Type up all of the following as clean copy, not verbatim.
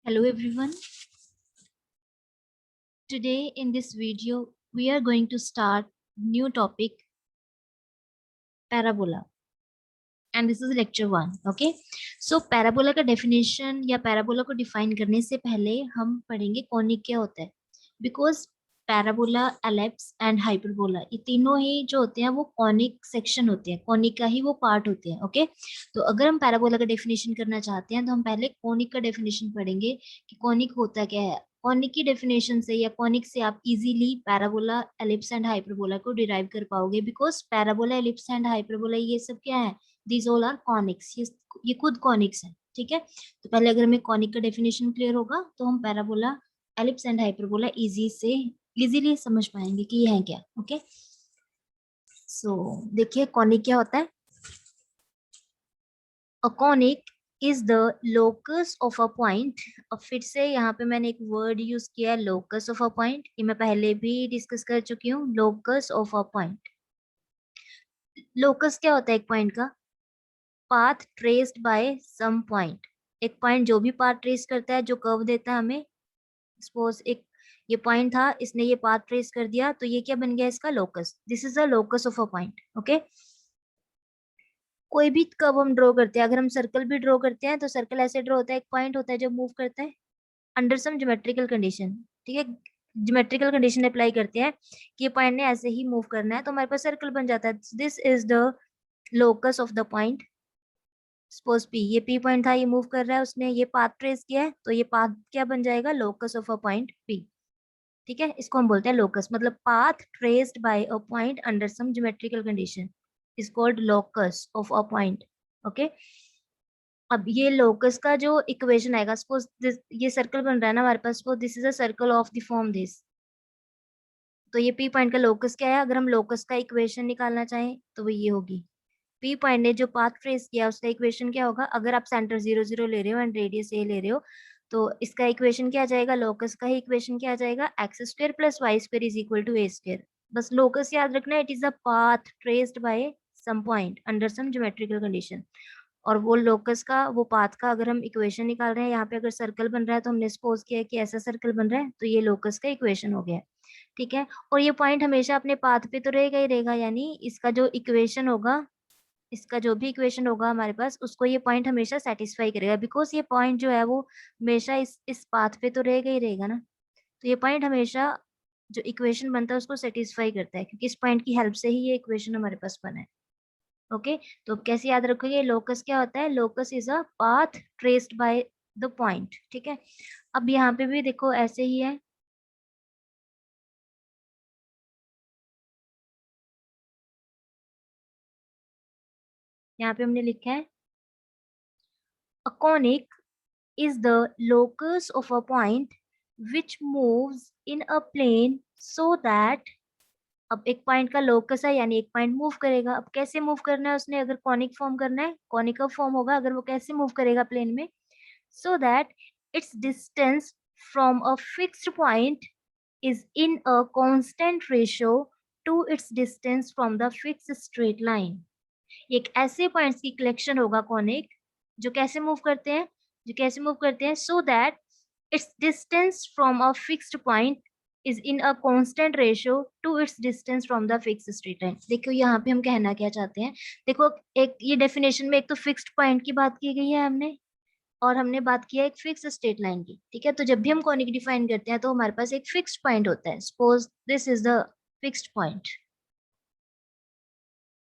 Hello everyone. Today in this video we are going to start new topic parabola and this is lecture 1. Okay, so parabola का definition या parabola को define करने से पहले हम पढ़ेंगे conic क्या होता है, because parabola, ellipse and hyperbola ये तीनों ही जो होते हैं वो कॉनिक सेक्शन होते हैं, कॉनिक का ही वो पार्ट होते हैं. ओके, तो अगर हम पैराबोला का डेफिनेशन करना चाहते हैं तो हम पहले कॉनिक का डेफिनेशन पढ़ेंगे कि कॉनिक होता क्या है. कॉनिक की डेफिनेशन से या कॉनिक से आप easily parabola, ellipse and hyperbola को डिराइव कर पाओगे, because parabola, ellipse and hyperbola ये सब क्या है, दीज ऑल आर कॉनिक्स. ये खुद कॉनिक्स है. ठीक है, तो पहले अगर हमें कॉनिक का डेफिनेशन क्लियर होगा तो हम parabola, ellipse and hyperbola easily समझ पाएंगे कि ये है क्या. ओके, सो देखिए कॉनिक क्या होता है. A conic is the locus of a point. अब फिर से यहाँ पे मैंने एक वर्ड यूज किया है, लोकस ऑफ अ पॉइंट. ये मैं पहले भी डिस्कस कर चुकी हूँ, locus of a point. Locus क्या होता है एक पॉइंट का? Path traced by some point. एक पॉइंट जो भी पाथ ट्रेस करता है, जो कर्व देता है हमें. सपोज एक ये पॉइंट था, इसने ये पाथ ट्रेस कर दिया, तो ये क्या बन गया इसका locus. This is the locus of a point. Okay, कोई भी कर्व हम ड्रॉ करते हैं, अगर हम सर्कल भी ड्रॉ करते हैं तो सर्कल ऐसे ड्रॉ होता है, एक पॉइंट होता है जो मूव करता है अंडर सम ज्योमेट्रिकल कंडीशन. ठीक है, ज्योमेट्रिकल कंडीशन अप्लाई करते हैं कि ये पॉइंट ने ऐसे ही मूव करना है, तो हमारे पास सर्कल बन जाता है. This is the locus of the point. Suppose P, ये पी पॉइंट था, ये मूव कर रहा है, उसने ये पाथ ट्रेस किया है, तो ये पाथ क्या बन जाएगा, locus of a point P. ठीक है, इसको हम बोलते हैं लोकस. मतलब path traced by a point under some geometrical condition is called locus of a point. Okay, अब ये लोकस का जो इक्वेशन आएगा, सपोज ये सर्कल बन रहा है ना हमारे पास, suppose this is a circle of the form this. तो ये पी पॉइंट का लोकस क्या है? अगर हम लोकस का इक्वेशन निकालना चाहें तो वो ये होगी. पी पॉइंट ने जो पाथ ट्रेस किया उसका इक्वेशन क्या होगा? अगर आप सेंटर 0 0 ले रहे हो एंड रेडियस ए ले रहे हो, तो इसका इक्वेशन क्या आ जाएगा? लोकस का ही इक्वेशन क्या आ जाएगा? X square plus Y square is equal to A square. बस लोकस याद रखना, it is the path traced by some point under some geometrical condition. और वो लोकस का, वो पाथ का अगर हम इक्वेशन निकाल रहे हैं, यहाँ पे अगर सर्कल बन रहा है तो हमने सपोज किया है कि ऐसा सर्कल बन रहा है, तो ये लोकस का इक्वेशन हो गया. ठीक है, और ये पॉइंट हमेशा अपने पाथ पे तो रहेगा ही रहेगा, यानी इसका जो इक्वेशन होगा, इसका जो भी इक्वेशन होगा हमारे पास, उसको ये पॉइंट हमेशा सेटिस्फाई करेगा, बिकॉज ये पॉइंट जो है वो हमेशा इस पाथ पे तो रहेगा ही रहेगा ना. तो ये पॉइंट हमेशा जो इक्वेशन बनता है उसको सेटिस्फाई करता है, क्योंकि इस पॉइंट की हेल्प से ही ये इक्वेशन हमारे पास बना है. ओके, तो कैसे याद रखोगे? लोकस क्या होता है? Locus is a path traced by the point. ठीक है, अब यहाँ पे भी देखो ऐसे ही है. यहाँ पे हमने लिखा है a conic is the locus of a point which moves in a plane so that. अब एक पॉइंट का लोकस है यानी एक पॉइंट मूव करेगा. अब कैसे मूव करना है उसने? अगर कॉनिक फॉर्म करना है, कॉनिक फॉर्म होगा, अगर वो कैसे मूव करेगा प्लेन में, so that its distance from a fixed point is in a constant ratio to its distance from the fixed straight line. एक ऐसे पॉइंट्स की कलेक्शन होगा कॉनिक, जो कैसे मूव करते हैं, so that its distance from a fixed point is in a constant ratio to its distance from the fixed straight line. देखो यहाँ पे हम कहना क्या चाहते हैं. देखो, एक ये डेफिनेशन में एक तो फिक्स्ड पॉइंट की बात की गई है हमने, और हमने बात किया एक फिक्स स्ट्रेट लाइन की. ठीक है, तो जब भी हम कॉनिक डिफाइन करते हैं तो हमारे पास एक फिक्स्ड पॉइंट होता है. Suppose this is the fixed point.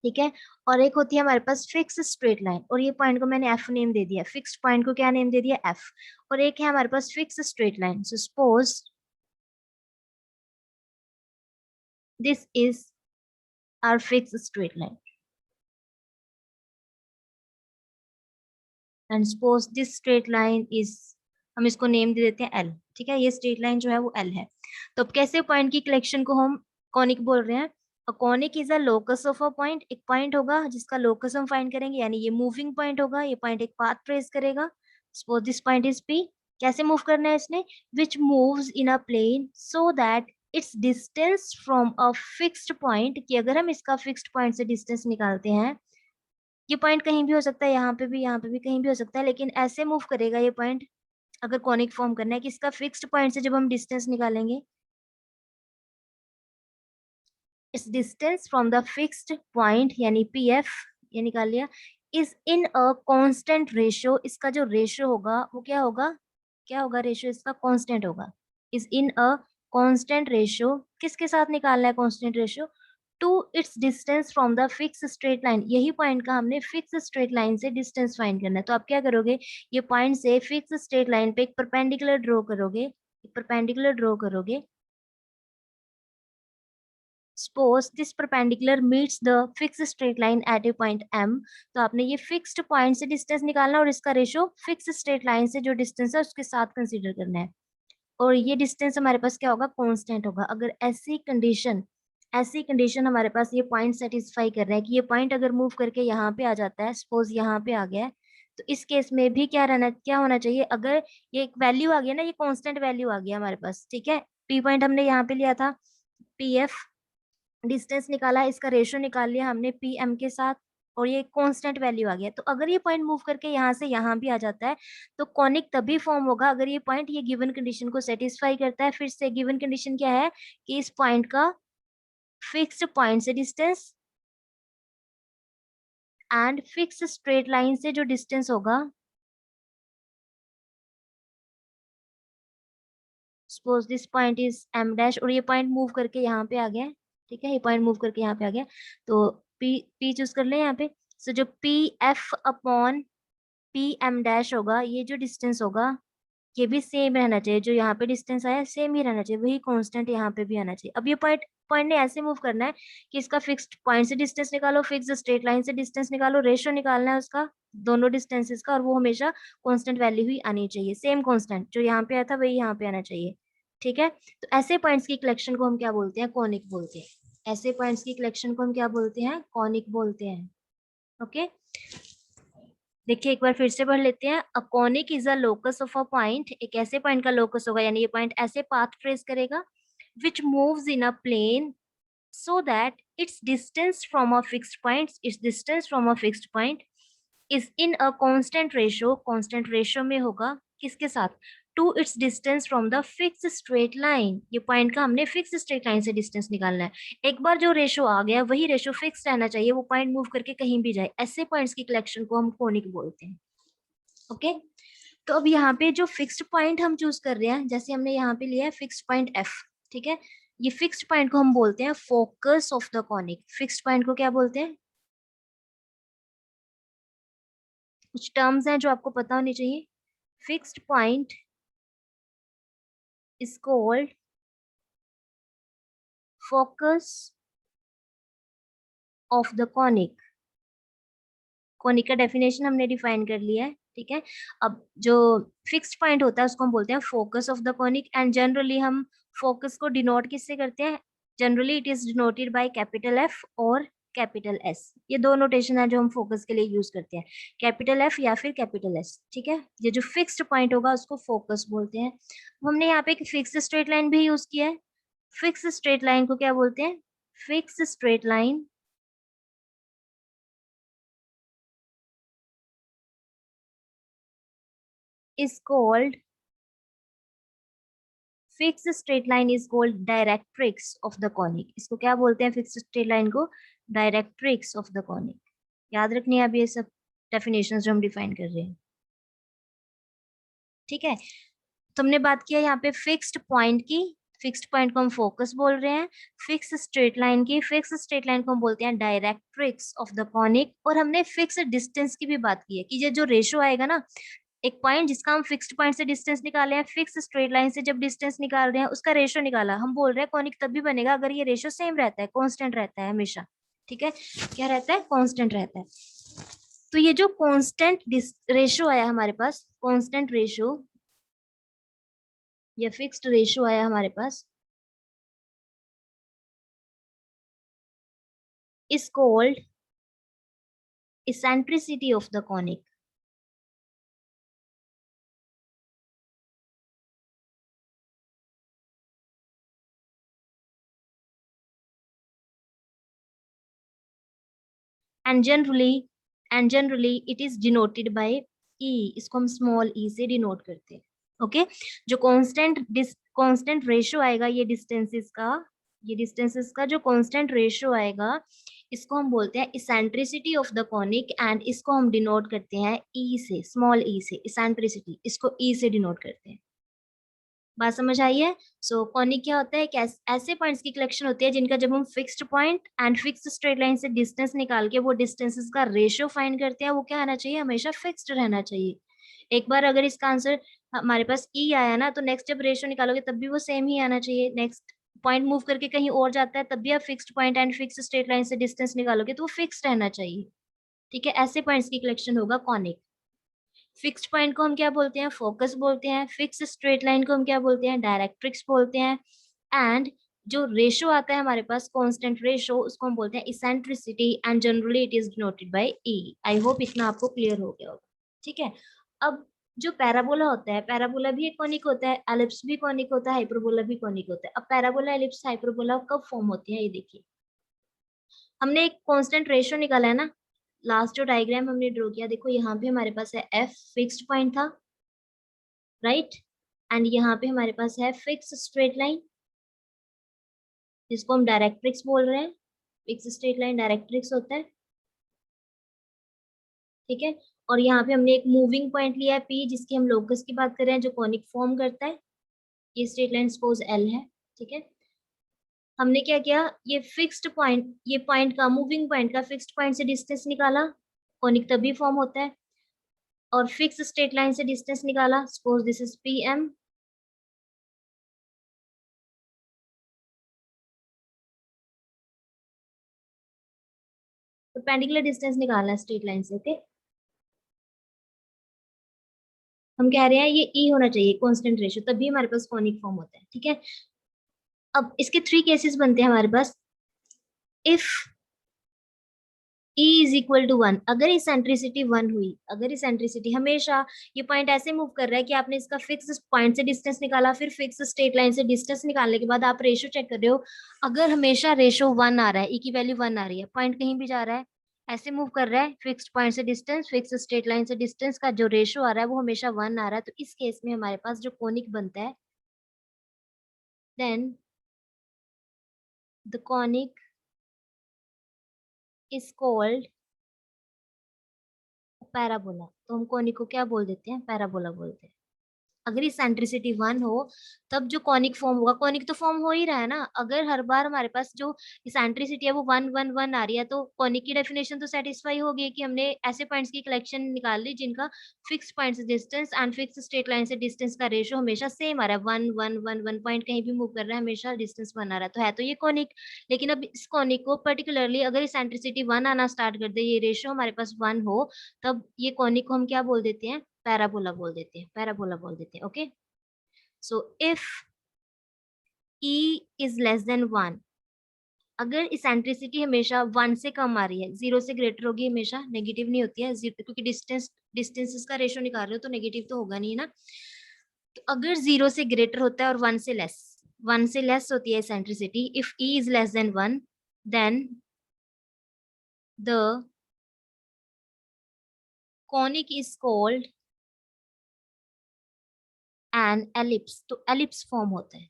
ठीक है, और एक होती है हमारे पास फिक्स स्ट्रेट लाइन, और ये पॉइंट को मैंने एफ नेम दे दिया, फिक्स्ड पॉइंट को क्या नेम दे दिया? एफ. और एक है हमारे पास fix straight line. So suppose this is our fix straight line and suppose this straight line is, हम इसको नेम दे देते हैं एल. ठीक है, ये स्ट्रेट लाइन जो है वो एल है. तो अब कैसे पॉइंट की कलेक्शन को हम कॉनिक बोल रहे हैं? A conic is a locus of a point. एक पॉइंट होगा जिसका लोकस हम फाइंड करेंगे, यानी ये मूविंग पॉइंट होगा, ये पॉइंट एक पाथ ट्रेस करेगा. Suppose this point is P. कैसे मूव करना है इसने? Which moves in a plane so that its distance from a fixed point, कि अगर हम इसका फिक्स्ड पॉइंट से डिस्टेंस निकालते हैं, ये पॉइंट कहीं भी हो सकता है, यहाँ पे भी कहीं भी हो सकता है, लेकिन ऐसे मूव करेगा ये पॉइंट अगर कॉनिक फॉर्म करना है कि इसका फिक्स्ड पॉइंट से जब हम डिस्टेंस निकालेंगे, इस distance from the fixed point यानी पी एफ, ये निकाल लिया, is in a constant ratio, इसका जो रेशियो होगा वो क्या होगा, क्या होगा रेशियो इसका, कांस्टेंट होगा। Is in a constant ratio, किसके साथ निकालना है constant ratio, to its distance from the fix straight line, यही पॉइंट का हमने फिक्स स्ट्रेट लाइन से डिस्टेंस फाइंड करना है। तो आप क्या करोगे, ये पॉइंट से फिक्स स्ट्रेट लाइन पे एक परपेंडिकुलर ड्रॉ करोगे, एक परपेंडिकुलर ड्रॉ करोगे। Suppose this perpendicular meets the fixed straight line at a point M, तो आपने ये फिक्स्ड पॉइंट से डिस्टेंस निकालना और इसका रेशियो फिक्स स्ट्रेट लाइन से जो डिस्टेंस है उसके साथ कंसीडर करना है। और ये डिस्टेंस हमारे पास क्या होगा, कांस्टेंट होगा। अगर ऐसी कंडीशन हमारे पास ये पॉइंट सेटिस्फाई कर रहा है कि ये पॉइंट अगर मूव करके यहाँ पे आ जाता है, सपोज यहाँ पे आ गया है, तो इस केस में भी क्या होना चाहिए, अगर ये एक वैल्यू आ गया ना, ये कांस्टेंट वैल्यू आ गया हमारे पास, ठीक है। पी पॉइंट हमने यहाँ पे लिया था, पी एफ डिस्टेंस निकाला, इसका रेशियो निकाल लिया हमने पी एम के साथ, और ये कांस्टेंट वैल्यू आ गया। तो अगर ये पॉइंट मूव करके यहाँ से यहाँ भी आ जाता है, तो कॉनिक तभी फॉर्म होगा अगर ये पॉइंट ये गिवन कंडीशन को सेटिस्फाई करता है। फिर से गिवन कंडीशन क्या है कि इस पॉइंट का फिक्स्ड पॉइंट से distance and fix straight line से जो डिस्टेंस होगा, suppose this point is M dash, और ये पॉइंट मूव करके यहाँ पे आ गया, ठीक है, ये पॉइंट मूव करके यहाँ पे आ गया, तो पी पी चूज कर ले यहाँ पे। सो जो P F upon P M dash होगा, ये जो डिस्टेंस होगा ये भी सेम रहना चाहिए, जो यहाँ पे डिस्टेंस आया सेम ही रहना चाहिए, वही कांस्टेंट यहाँ पे भी आना चाहिए। अब ये पॉइंट पॉइंट ने ऐसे मूव करना है कि इसका फिक्स्ड पॉइंट से डिस्टेंस निकालो, फिक्स स्ट्रेट लाइन से डिस्टेंस निकालो, रेशियो निकालना है उसका दोनों डिस्टेंसेस का, और वो हमेशा कांस्टेंट वैल्यू ही आनी चाहिए, सेम कांस्टेंट जो यहाँ पे आया था वही यहाँ पे आना चाहिए, ठीक है। तो ऐसे पॉइंट्स की कलेक्शन को हम क्या बोलते हैं, कॉनिक बोलते हैं। ऐसे पॉइंट्स की कलेक्शन को हम क्या बोलते हैं, कॉनिक बोलते हैं। ओके, देखिए एक बार फिर से पढ़ लेते हैं। A conic is a locus of a point, एक ऐसे पॉइंट का लोकस होगा, यानी ये पॉइंट ऐसे पाथ ट्रेस करेगा which moves in a plane so that its distance from a fixed point is in a constant ratio में होगा, किसके साथ, to its distance from the fix straight line, ये पॉइंट का हमने फिक्स स्ट्रेट लाइन से distance निकालना है। एक बार जो रेशो आ गया वही रेशो फिक्स रहना चाहिए, वो पॉइंट मूव करके कहीं भी जाए, ऐसे पॉइंट्स की कलेक्शन को हम कोनिक बोलते हैं। ओके, तो अब यहाँ पे जो फिक्स्ड पॉइंट हम चूज कर रहे हैं, जैसे हमने यहाँ पे लिया है फिक्स्ड पॉइंट एफ, ठीक है, ये फिक्स्ड पॉइंट को हम बोलते हैं focus of the conic. Fixed point को क्या बोलते हैं, कुछ टर्म्स हैं जो आपको पता होनी चाहिए। Fixed point is called focus of the conic. Conic का डेफिनेशन हमने डिफाइन कर लिया है, ठीक है। अब जो फिक्स्ड पॉइंट होता है उसको हम बोलते हैं focus of the conic, and generally हम फोकस को डिनोट किससे करते हैं, generally it is denoted by capital F और कैपिटल एस, ये दो नोटेशन है जो हम फोकस के लिए यूज करते हैं, कैपिटल एफ या फिर कैपिटल एस, ठीक है। ये जो फिक्स्ड पॉइंट होगा उसको फोकस बोलते हैं। हमने यहाँ पे एक फिक्स स्ट्रेट लाइन भी यूज किया है, फिक्स स्ट्रेट लाइन को क्या बोलते हैं, fix straight line is called fix straight line is called directrix of the conic. इसको क्या बोलते हैं, फिक्स स्ट्रेट लाइन को डायरेक्ट्रिक्स ऑफ द कॉनिक। याद रखनी है अब ये सब डेफिनेशंस जो हम डिफाइन कर रहे हैं, ठीक है। तो हमने बात किया यहाँ पे फिक्स्ड पॉइंट की, फिक्स्ड पॉइंट को हम फोकस बोल रहे हैं, फिक्स स्ट्रेट लाइन की, फिक्स स्ट्रेट लाइन को हम बोलते हैं डायरेक्ट्रिक्स ऑफ द कॉनिक, और हमने फिक्स डिस्टेंस की भी बात की है कि ये जो रेशो आएगा ना, एक पॉइंट जिसका हम फिक्स्ड पॉइंट से डिस्टेंस निकाले हैं, फिक्स स्ट्रेट लाइन से जब डिस्टेंस निकाल रहे हैं उसका रेशो निकाला, हम बोल रहे हैं कॉनिक तभी बनेगा अगर ये रेशो सेम रहता है, कांस्टेंट रहता है हमेशा, ठीक है। क्या रहता है, कांस्टेंट रहता है। तो ये जो कांस्टेंट रेशो आया हमारे पास, कांस्टेंट रेशो या फिक्स्ड रेशो आया हमारे पास, is called eccentricity of the conic. And generally it is denoted by e, इसको हम स्मॉल e से डिनोट करते हैं। ओके, जो कांस्टेंट रेशियो आएगा ये डिस्टेंसेस का जो कांस्टेंट रेशियो आएगा, इसको हम बोलते हैं eccentricity of the conic, and इसको हम डिनोट करते हैं ई से, स्मॉल ई से, इसेंट्रिसिटी इसको ई से डिनोट करते हैं। बात समझ आई है? सो कॉनिक क्या होता है? ऐसे पॉइंट्स की कलेक्शन होती है जिनका जब हम fixed point and fixed straight line से डिस्टेंस निकाल के वो डिस्टेंसेस का रेशियो फाइंड करते हैं, वो क्या आना चाहिए? हमेशा फिक्स्ड रहना चाहिए। एक बार अगर इसका आंसर हमारे पास ई आया ना, तो नेक्स्ट जब रेशियो निकालोगे तब भी वो सेम ही आना चाहिए। नेक्स्ट पॉइंट मूव करके कहीं और जाता है तब भी आप fixed point and fixed straight line से डिस्टेंस निकालोगे तो वो फिक्स्ड रहना चाहिए। ठीक है, ऐसे पॉइंट्स की कलेक्शन होगा कॉनिक। फिक्स्ड पॉइंट को हम क्या बोलते हैं? फोकस बोलते हैं। फिक्स स्ट्रेट लाइन को हम क्या बोलते हैं? डायरेक्ट्रिक्स बोलते हैं। एंड जो रेशो आता है हमारे पास, कांस्टेंट रेशो, उसको हम बोलते हैं eccentricity, and generally it is denoted by E. I hope इतना आपको क्लियर हो गया होगा। ठीक है, अब जो पैराबोला होता है, पैराबोला भी एक कॉनिक होता है, एलिप्स भी कॉनिक होता है, हाइपरबोला भी कॉनिक होता है। अब पैराबोला, एलिप्स, हाइपरबोला कब फॉर्म होती है ये देखिए। हमने एक कांस्टेंट रेशियो निकाला है ना, लास्ट जो डायग्राम हमने ड्रॉ किया, देखो यहाँ पे हमारे पास है एफ फिक्स्ड पॉइंट था, राइट, एंड यहाँ पे हमारे पास है फिक्स स्ट्रेट लाइन, जिसको हम डायरेक्ट्रिक्स बोल रहे हैं। फिक्स स्ट्रेट लाइन डायरेक्ट्रिक्स होता है। ठीक है, और यहाँ पे हमने एक मूविंग पॉइंट लिया है पी, जिसकी हम लोकस की बात कर रहे हैं, जो कॉनिक फॉर्म करता है। ये स्ट्रेट लाइन सपोज एल है। ठीक है, हमने क्या किया, ये फिक्स्ड पॉइंट, ये पॉइंट का, मूविंग पॉइंट का फिक्स्ड पॉइंट से डिस्टेंस निकाला, कॉनिक तभी फॉर्म होता है। और फिक्स स्ट्रेट लाइन से डिस्टेंस निकाला, suppose this is P M. Perpendicular distance निकालना है स्ट्रेट लाइन से। ओके, हम कह रहे हैं ये ई होना चाहिए कांस्टेंट रेशियो, तभी हमारे पास कॉनिक फॉर्म होता है। ठीक है, अब इसके थ्री केसेस बनते हैं हमारे पास। If E is equal to one, अगर इसेंट्रिसिटी वन हुई, अगर इसेंट्रिसिटी हमेशा, ये पॉइंट ऐसे मूव कर रहा है कि आपने इसका फिक्स पॉइंट से डिस्टेंस निकाला, फिर फिक्स स्ट्रेट लाइन से डिस्टेंस निकालने के बाद आप रेशो चेक कर रहे हो, अगर हमेशा रेशो वन आ रहा है, ई की वैल्यू वन आ रही है, पॉइंट कहीं भी जा रहा है, ऐसे मूव कर रहा है, फिक्स पॉइंट से डिस्टेंस, फिक्स स्ट्रेट लाइन से डिस्टेंस का जो रेशो आ रहा है वो हमेशा वन आ रहा है, तो इस केस में हमारे पास जो कोनिक बनता है, then the conic is called parabola. तो हम कोनिक को क्या बोल देते हैं? पैराबोला बोलते हैं। अगर इसेंट्रिसिटी वन हो तब जो कॉनिक फॉर्म होगा, कॉनिक तो फॉर्म हो ही रहा है ना, अगर हर बार हमारे पास जो इसेंट्रिसिटी है वो वन वन वन आ रही है, तो कॉनिक की डेफिनेशन तो सेटिस्फाई हो गई कि हमने ऐसे पॉइंट्स की कलेक्शन निकाल ली जिनका फिक्स पॉइंट से distance and fix straight line से डिस्टेंस का रेशियो हमेशा सेम आ रहा है, one one one one, point कहीं भी मूव कर रहा है हमेशा डिस्टेंस वन आ रहा है, तो है तो ये कॉनिक। लेकिन अब इस कॉनिक को पर्टिकुलरली अगर इसेंट्रिसिटी वन आना स्टार्ट कर दे, ये रेशियो हमारे पास वन हो, तब ये कॉनिक को हम क्या बोल देते हैं? पैराबोला बोल देते हैं, पैराबोला बोल देते हैं। Okay, so if E is less than one, अगर इसेंट्रिसिटी हमेशा वन से कम आ रही है, जीरो से ग्रेटर होगी, हमेशा नेगेटिव नहीं होती है, क्योंकि डिस्टेंसेस का रेशियो निकाल रहे हो तो नेगेटिव तो होगा नहीं ना। तो अगर जीरो से ग्रेटर होता है और वन से लेस होती है eccentricity, if E is less than one, then the conic is called an ellipse. तो एलिप्स फॉर्म होता है,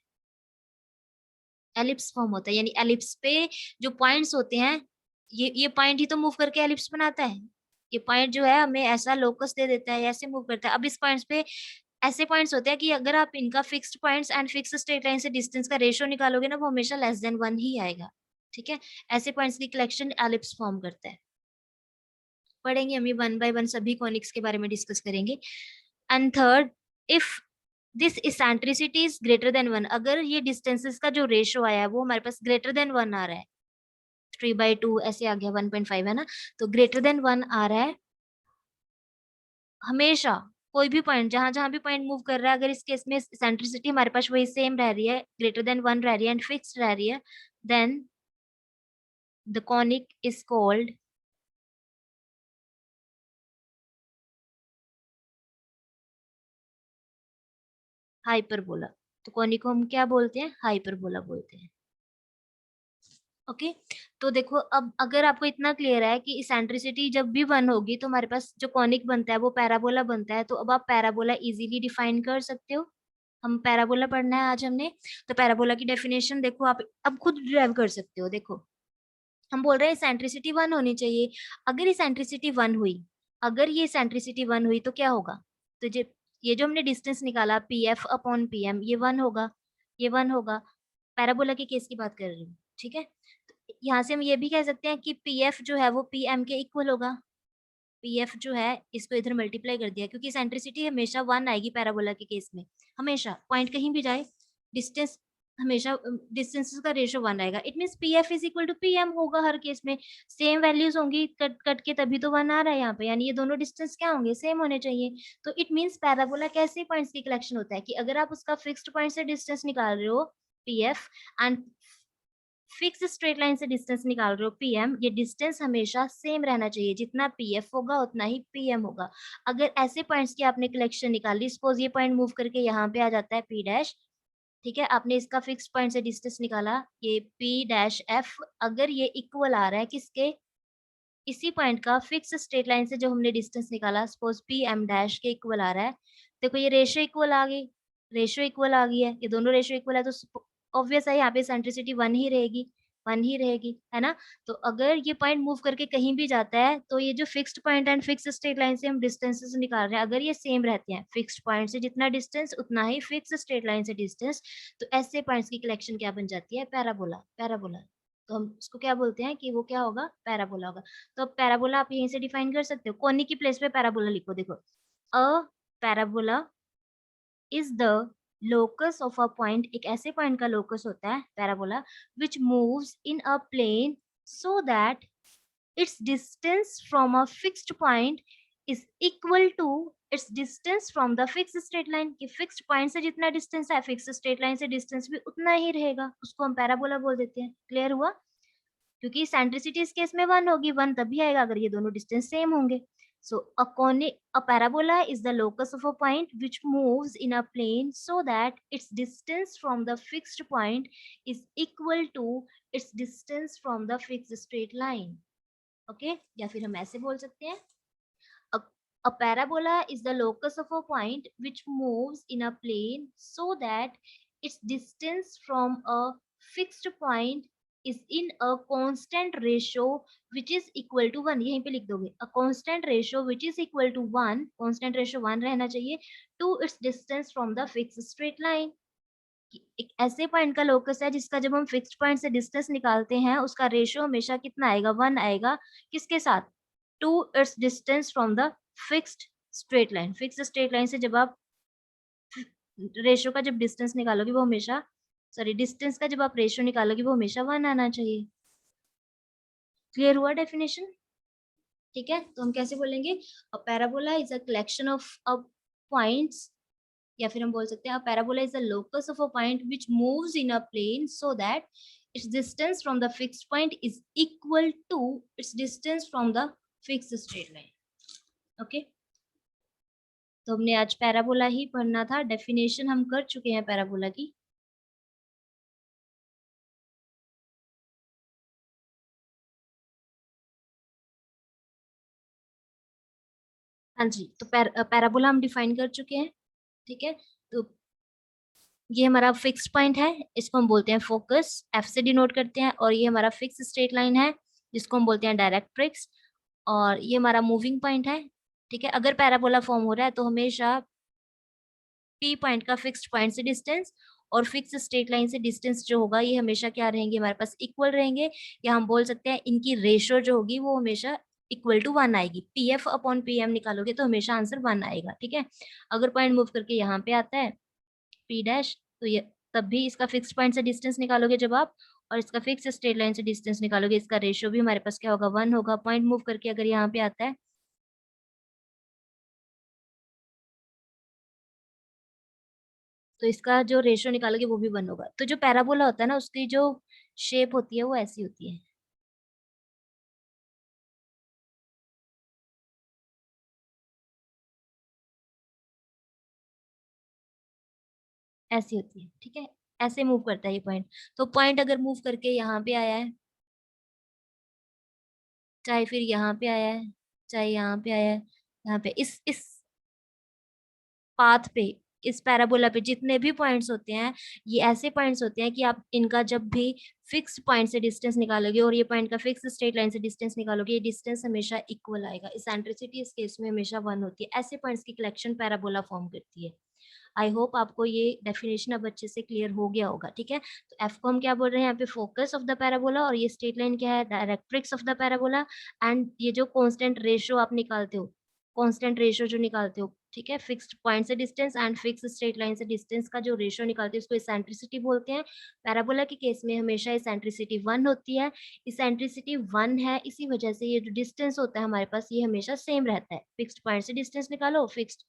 एलिप्स फॉर्म होता है, यानी एलिप्स पे जो पॉइंट्स होते हैं, ये पॉइंट ही तो मूव करके एलिप्स बनाता है। ये पॉइंट जो है हमें ऐसा लोकस दे देता है, ऐसे मूव करता है। अब इस पॉइंट्स पे ऐसे पॉइंट्स होते हैं कि अगर आप इनका fixed points and fix straight line से डिस्टेंस का रेशियो निकालोगे ना, वो हमेशा लेस देन वन ही आएगा। ठीक है, ऐसे पॉइंट्स की कलेक्शन एलिप्स फॉर्म करता है। पढ़ेंगे हम ये वन बाय वन, सभी कॉनिक्स के बारे में डिस्कस करेंगे। And third, if this eccentricity is greater then one, अगर ये डिस्टेंसेस का जो रेशियो आया है वो हमारे पास ग्रेटर देन वन आ रहा है, 3/2 ऐसे आ गया, 1.5 है ना, तो ग्रेटर देन वन आ रहा है हमेशा, कोई भी पॉइंट, जहां जहां भी पॉइंट मूव कर रहा है, अगर इस केस में सेंट्रिसिटी हमारे पास वही सेम रह रही है, ग्रेटर देन वन रह रही है एंड फिक्स रह रही है, then the conic is called hyperbola. तो कॉनिक को हम क्या बोलते हैं? हाइपरबोला बोलते हैं। ओके। तो देखो, अब अगर आपको इतना क्लियर है कि इसेंट्रिसिटी जब भी 1 होगी तो हमारे पास जो कॉनिक बनता है वो पैराबोला बनता है, तो अब आप पैराबोला इजीली डिफाइन कर सकते हो। हम पैराबोला पढ़ना है आज हमने, तो पैराबोला की डेफिनेशन देखो, आप अब खुद ड्राइव कर सकते हो। देखो, हम बोल रहे हैं इसेंट्रिसिटी 1 होनी चाहिए। अगर इसेंट्रिसिटी 1 हुई, अगर ये इसेंट्रिसिटी 1 हुई तो क्या होगा? तो ये जो हमने डिस्टेंस निकाला P F upon P M, ये 1 होगा, ये 1 होगा। पैराबोला के केस की बात कर रही हूँ, ठीक है। तो यहाँ से हम ये भी कह सकते हैं कि पी एफ जो है वो पी एम के इक्वल होगा। पी एफ जो है इसको इधर मल्टीप्लाई कर दिया, क्योंकि सेंट्रिसिटी हमेशा 1 आएगी पैराबोला के केस में। हमेशा पॉइंट कहीं भी जाए, डिस्टेंस हमेशा डिस्टेंसेस का रेशियो 1 आएगा। It means P F is equal to P M होगा हर केस में। सेम वैल्यूज होंगी, कट कट के तभी तो 1 आ रहा है यहाँ पे, यानी ये दोनों डिस्टेंस क्या होंगे? सेम होने चाहिए। तो इट मीन्स पैराबोला कैसे पॉइंट्स की कलेक्शन होता है कि अगर आप उसका फिक्स्ड पॉइंट से डिस्टेंस निकाल रहे हो P F, and fix straight line से डिस्टेंस निकाल रहे हो पीएम, ये डिस्टेंस हमेशा सेम रहना चाहिए। जितना पीएफ होगा उतना ही पीएम होगा। अगर ऐसे पॉइंट्स की आपने कलेक्शन निकाली, सपोज ये पॉइंट मूव करके यहाँ पे आ जाता है पी डैश, ठीक है, आपने इसका फिक्स पॉइंट से डिस्टेंस निकाला, ये पी डैश एफ, अगर ये इक्वल आ रहा है किसके? इसी पॉइंट का फिक्स स्ट्रेट लाइन से जो हमने डिस्टेंस निकाला, सपोज पी एम डैश के इक्वल आ रहा है, देखो ये रेशियो इक्वल आ गई, रेशियो इक्वल आ गई है, ये दोनों रेशियो इक्वल है, तो ऑब्वियस है यहाँ पे सेंट्रिसिटी 1 ही रहेगी, 1 ही रहेगी, है ना। तो अगर ये पॉइंट मूव करके कहीं भी जाता है, तो ये जो fixed point and fix straight line से हम डिस्टेंसेस निकाल रहे हैं, अगर ये सेम रहते हैं, फिक्स्ड पॉइंट से जितना डिस्टेंस उतना ही फिक्स स्ट्रेट लाइन से डिस्टेंस, तो ऐसे पॉइंट्स की कलेक्शन क्या बन जाती है? पैराबोला। पैराबोला, तो हम उसको क्या बोलते हैं कि वो क्या होगा? पैराबोला होगा। तो अब पैराबोला आप यहीं से डिफाइन कर सकते हो, कोनिक की प्लेस पे पैराबोला लिखो। देखो, a parabola is the locus of a point, एक ऐसे पॉइंट का लोकस होता है parabola which moves in a plane so that its distance from a fixed point is equal to its distance from the fixed straight line, कि fixed point से जितना distance है fixed straight line से distance भी उतना ही रहेगा, उसको हम पैराबोला बोल देते हैं। क्लियर हुआ? क्योंकि सेंट्रिसिटी इस केस में 1 होगी, 1 तभी आएगा अगर ये दोनों डिस्टेंस सेम होंगे। सो a parabola is the locus of a point which moves in a plane so that its distance from the fixed point is equal to its distance from the fixed straight line. Okay? या फिर हम ऐसे बोल सकते हैं, a, a parabola is the locus of a point which moves in a plane so that its distance from a fixed point is in a constant ratio which is equal to 1. यहीं पे लिख दोगे, a constant ratio which is equal to 1, constant ratio 1 रहना चाहिए, to its distance from the fixed straight line. एक ऐसे point का locus है जिसका जब हम फिक्स्ड पॉइंट से डिस्टेंस निकालते हैं उसका रेशियो हमेशा कितना आएगा? 1 आएगा। किसके साथ? To its distance from the fixed straight line. Fixed straight line से जब आप रेशियो का जब डिस्टेंस निकालोगे वो हमेशा, सॉरी, डिस्टेंस का जब आप रेशियो निकालोगे वो हमेशा 1 आना चाहिए। क्लियर हुआ डेफिनेशन? ठीक है, तो हम कैसे बोलेंगे? A parabola is a collection of points, या फिर हम बोल सकते हैं parabola is the locus of a point which moves in a plane so that its distance from the fixed point is equal to its distance from the fixed straight line. Okay, तो हमने आज parabola ही पढ़ना था, definition हम कर चुके हैं parabola की। हाँ जी, तो पैराबोला हम डिफाइन कर चुके हैं, ठीक है। तो ये हमारा फिक्स पॉइंट है, इसको हम बोलते हैं फोकस, एफ से डिनोट करते हैं, और ये हमारा फिक्स स्ट्रेट लाइन है जिसको हम बोलते हैं डायरेक्ट्रिक्स, और ये हमारा मूविंग पॉइंट है, ठीक है। अगर पैराबोला फॉर्म हो रहा है तो हमेशा पी पॉइंट का फिक्स्ड पॉइंट से डिस्टेंस और फिक्स स्ट्रेट लाइन से डिस्टेंस जो होगा ये हमेशा क्या रहेंगे? हमारे पास इक्वल रहेंगे, या हम बोल सकते हैं इनकी रेशियो जो होगी वो हमेशा इक्वल टू 1 आएगी। P F upon P M निकालोगे तो हमेशा आंसर 1 आएगा, ठीक है। अगर पॉइंट मूव करके यहाँ पे आता है पी डैश, तो ये तब भी इसका फिक्स पॉइंट से डिस्टेंस निकालोगे जब आप, और इसका फिक्स स्ट्रेट लाइन से डिस्टेंस निकालोगे, इसका रेशियो भी हमारे पास क्या होगा? 1 होगा। पॉइंट मूव करके अगर यहाँ पे आता है, तो इसका जो रेशियो निकालोगे वो भी 1 होगा। तो जो पैराबोला होता है ना, उसकी जो शेप होती है वो ऐसी होती है, ऐसी होती है, ठीक है। ऐसे मूव करता है ये पॉइंट। तो पॉइंट अगर मूव करके यहाँ पे आया है, चाहे फिर यहाँ पे आया है, चाहे यहाँ पे आया है, यहाँ पे इस पाथ पे, इस पैराबोला पे जितने भी पॉइंट्स होते हैं, ये ऐसे पॉइंट्स होते हैं कि आप इनका जब भी फिक्स्ड पॉइंट से डिस्टेंस निकालोगे और ये पॉइंट का फिक्स स्ट्रेट लाइन से डिस्टेंस निकालोगे, ये डिस्टेंस हमेशा इक्वल आएगा। इसेंट्रिसिटी इस केस में हमेशा 1 होती है। ऐसे पॉइंट्स की कलेक्शन पैराबोला फॉर्म करती है। आई होप आपको ये डेफिनेशन अब अच्छे से क्लियर हो गया होगा। ठीक है, तो एफ को हम क्या बोल रहे हैं यहाँ पे, फोकस ऑफ द पैराबोला, और ये स्ट्रेट लाइन क्या है, directrix of the parabola. And ये जो कांस्टेंट रेशियो आप निकालते हो, कांस्टेंट रेशियो जो निकालते हो, ठीक है, फिक्स्ड पॉइंट से distance and fix straight line से डिस्टेंस का जो रेशियो निकालते हैं उसको इसेंट्रिसिटी बोलते हैं। पैराबोला के केस में हमेशा इसेंट्रिसिटी 1 होती है। इसेंट्रिसिटी 1 है, इसी वजह से ये जो डिस्टेंस होता है हमारे पास, ये हमेशा सेम रहता है। फिक्स्ड पॉइंट से डिस्टेंस निकालो, फिक्स्ड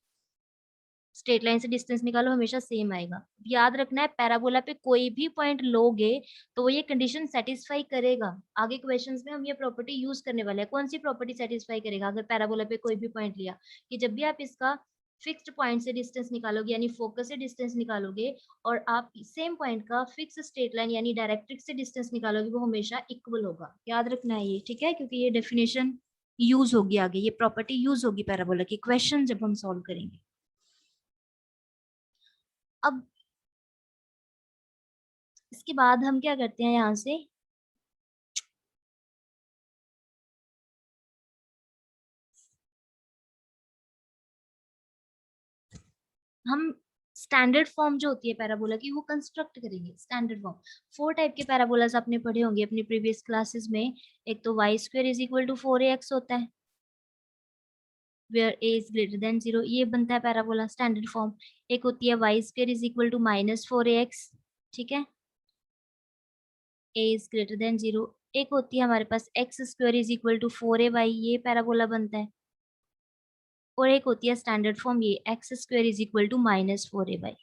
स्ट्रेट लाइन से डिस्टेंस निकालो, हमेशा सेम आएगा। याद रखना है, पैराबोला पे कोई भी पॉइंट लोगे तो वो ये कंडीशन सेटिस्फाई करेगा। आगे क्वेश्चंस में हम ये प्रॉपर्टी यूज करने वाले हैं। कौन सी प्रॉपर्टी सेटिस्फाई करेगा अगर पैराबोला पे कोई भी पॉइंट लिया, कि जब भी आप इसका फिक्स्ड पॉइंट से डिस्टेंस निकालोगे, यानी फोकस से डिस्टेंस निकालोगे, और आप सेम पॉइंट का फिक्स स्ट्रेट लाइन यानी डायरेक्ट्रिक्स से डिस्टेंस निकालोगे, वो हमेशा इक्वल होगा। याद रखना है ये, ठीक है, क्योंकि ये डेफिनेशन यूज होगी आगे, ये प्रॉपर्टी यूज होगी पैराबोला की क्वेश्चन जब हम सॉल्व करेंगे। अब इसके बाद हम क्या करते हैं, यहाँ से हम स्टैंडर्ड फॉर्म जो होती है पैराबोला की, वो कंस्ट्रक्ट करेंगे। स्टैंडर्ड फॉर्म, 4 टाइप के पैराबोलास आपने पढ़े होंगे अपनी प्रीवियस क्लासेस में। एक तो Y square is equal to 4ax होता है, where a is greater than 0, ये बनता है पैराबोला स्टैंडर्ड फॉर्म। एक होती है Y square is equal to -4ax, ठीक है, a इज ग्रेटर देन 0। एक होती है हमारे पास x square is equal to 4ay, ये पैराबोला बनता है। और एक होती है स्टैंडर्ड फॉर्म, ये x square is equal to -4ay।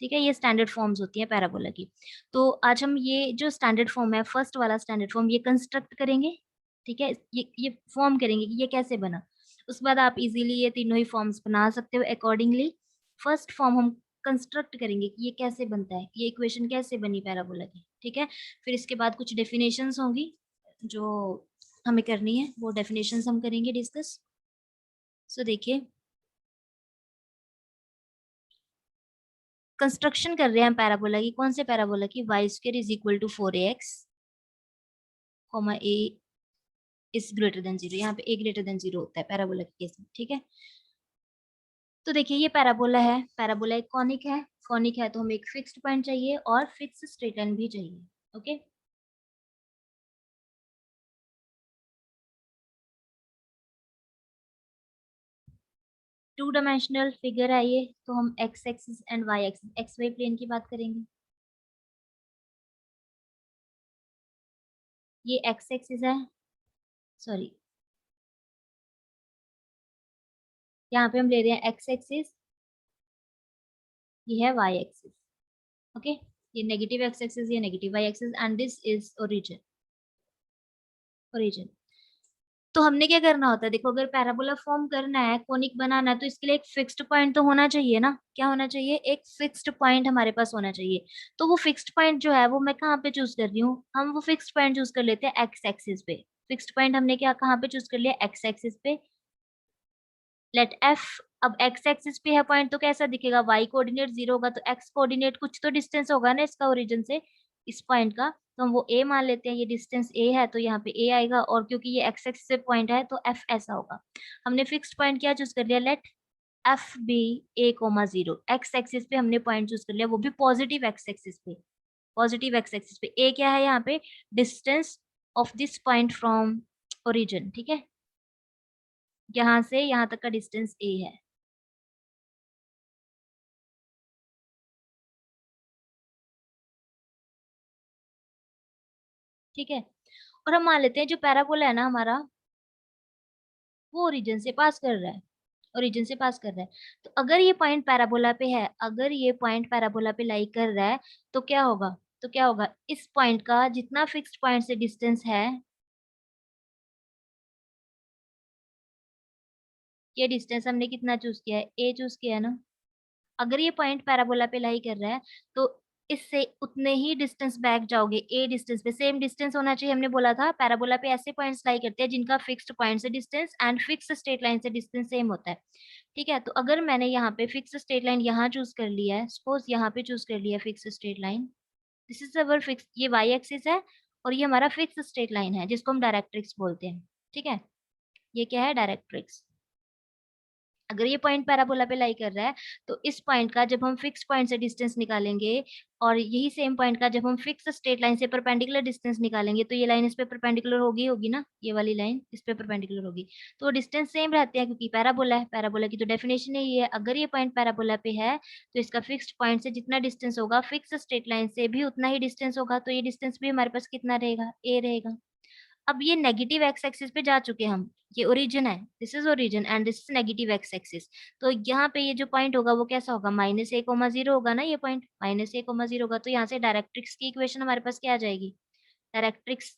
ठीक है, ये स्टैंडर्ड फॉर्म्स होती हैं पैराबोला की। तो आज हम ये जो स्टैंडर्ड फॉर्म है, फर्स्ट वाला स्टैंडर्ड फॉर्म, ये कंस्ट्रक्ट करेंगे। ठीक है, ये फॉर्म करेंगे कि ये कैसे बना। उसके बाद आप इजीली ये तीनों ही फॉर्म्स बना सकते हो अकॉर्डिंगली। फर्स्ट फॉर्म हम कंस्ट्रक्ट करेंगे कि ये कैसे बनता है, ये इक्वेशन कैसे बनी पैराबोला की। ठीक है, फिर इसके बाद कुछ डेफिनेशंस होंगी जो हमें करनी है, वो डेफिनेशंस हम करेंगे डिस्कस। सो देखिए, कंस्ट्रक्शन कर रहे हैं पैराबोला की। कौन से पैराबोला की, Y square is equal to 4ax, comma A is greater than 0। यहाँ पे ए ग्रेटर देन 0 होता है पैराबोला के केस में। ठीक है, तो देखिए ये पैराबोला है, पैराबोला एक कॉनिक है। कॉनिक है तो हमें एक फिक्स्ड पॉइंट चाहिए और फिक्स स्ट्रेट लाइन भी चाहिए। ओके, टू डायमेंशनल फिगर है ये, तो हम X axis and Y axis, X Y plane की बात करेंगे। ये एक्स एक्सिस है, सॉरी, यहाँ पे हम ले रहे हैं एक्स एक्सिस, ये है वाई एक्सिस। ओके, ये नेगेटिव एक्स एक्सिस, ये negative Y axis, and this is origin. Origin, तो हमने क्या करना होता है, देखो अगर पैराबोला फॉर्म करना है, कोनिक बनाना है, तो इसके लिए एक फिक्स्ड पॉइंट तो होना चाहिए ना। क्या होना चाहिए, एक फिक्स्ड पॉइंट हमारे पास होना चाहिए। तो वो फिक्स्ड पॉइंट जो है वो मैं कहाँ पे चूज कर रही हूँ, हम वो फिक्स्ड पॉइंट चूज कर लेते हैं एक्स एक्सिस पे। फिक्स्ड पॉइंट हमने क्या कहाँ पे चूज कर लिया, एक्स एक्सिस पे। लेट एफ, अब एक्स एक्सिस पे है पॉइंट तो कैसा दिखेगा, वाई कोऑर्डिनेट 0 होगा, तो एक्स कोऑर्डिनेट कुछ तो डिस्टेंस होगा ना इसका ओरिजिन से, इस पॉइंट का। तो हम वो ए मान लेते हैं, ये डिस्टेंस ए है तो यहाँ पे ए आएगा, और क्योंकि ये एक्स एक्सिस पे पॉइंट है तो एफ ऐसा होगा। हमने फिक्स्ड पॉइंट क्या चूज कर लिया, let F B a,0। X axis पे हमने पॉइंट चूज कर लिया, वो भी पॉजिटिव एक्स एक्सिस पे। पॉजिटिव एक्स एक्सिस पे ए क्या है यहाँ पे, distance of this point from origin. ठीक है, यहाँ से यहाँ तक का डिस्टेंस ए है। ठीक है, और हम मान लेते हैं जो पैराबोला है ना हमारा, वो ओरिजिन से पास कर रहा है। ओरिजिन से पास कर रहा है, तो अगर ये पॉइंट पैराबोला पे है, अगर ये पॉइंट पैराबोला पे लाई कर रहा है, तो क्या होगा, तो क्या होगा, इस पॉइंट का जितना फिक्स्ड पॉइंट से डिस्टेंस है, ये डिस्टेंस हमने कितना चूज किया है, ए चूज किया है ना। अगर ये पॉइंट पैराबोला पे लाई कर रहा है, तो इससे उतने ही डिस्टेंस बैक जाओगे, ए डिस्टेंस पे सेम डिस्टेंस होना चाहिए। हमने बोला था पैराबोला पे ऐसे पॉइंट्स लाई करते हैं जिनका फिक्स्ड पॉइंट से distance and fix straight line से डिस्टेंस सेम होता है। ठीक है, तो अगर मैंने यहाँ पे फिक्स स्ट्रेट लाइन यहाँ चूज कर लिया है, सपोज यहाँ पे चूज कर लिया fix straight line, this is our fix, ये वाई एक्सिस है और ये हमारा फिक्स स्ट्रेट लाइन है जिसको हम डायरेक्ट्रिक्स बोलते हैं। ठीक है, ये क्या है, डायरेक्ट्रिक्स। अगर ये पॉइंट पैराबोला पे लाई कर रहा है तो इस पॉइंट का जब हम फिक्स पॉइंट से डिस्टेंस निकालेंगे और यही सेम पॉइंट का जब हम फिक्स स्ट्रेट लाइन से परपेंडिकुलर डिस्टेंस निकालेंगे तो ये लाइन इस पे परपेंडिकुलर होगी ना, ये वाली लाइन इस पे परपेंडिकुलर होगी, तो डिस्टेंस सेम रहते हैं क्योंकि पैराबोला है। पैराबोला की तो डेफिनेशन ही है, अगर ये पॉइंट पैराबोला पे है तो इसका फिक्स्ड पॉइंट से जितना डिस्टेंस होगा फिक्स स्ट्रेट लाइन से भी उतना ही डिस्टेंस होगा, तो ये डिस्टेंस भी हमारे पास कितना रहेगा, ए रहेगा। अब ये नेगेटिव एक्स एक्सिस पे जा चुके हम, ये ओरिजिन है, this is origin and this is negative X axis. तो यहाँ पे ये जो पॉइंट होगा वो कैसा होगा, -a,0 होगा ना, ये पॉइंट -a,0 होगा। तो यहाँ से डायरेक्ट्रिक्स की इक्वेशन हमारे पास क्या आ जाएगी, डायरेक्ट्रिक्स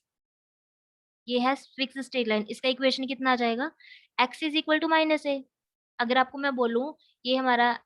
ये है फिक्स स्ट्रेट लाइन, इसका इक्वेशन कितना आ जाएगा, x is equal to -a। अगर आपको मैं बोलूं ये हमारा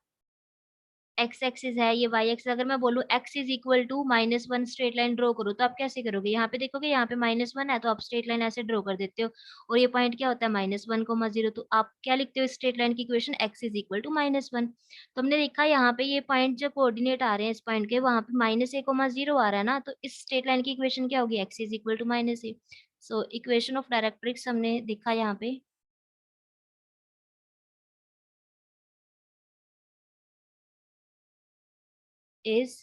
एक्स एक्सिस है, ये वाई एक्सिस, अगर मैं बोलूं x is equal to -1 straight line draw करो तो आप कैसे करोगे, यहाँ पे देखोगे यहाँ पे -1 है तो आप स्ट्रेट लाइन ऐसे ड्रॉ कर देते हो और ये पॉइंट क्या होता है -1,0, तो आप क्या लिखते हो स्ट्रेट लाइन की equation, x is equal to -1। तो हमने देखा यहाँ पे ये पॉइंट जो कोऑर्डिनेट आ रहे हैं इस पॉइंट के वहां पे -a,0 आ रहा है ना, तो इस स्ट्रेट लाइन की इक्वेशन क्या होगी, x is equal to -a। So equation of directrix हमने देखा यहाँ पे is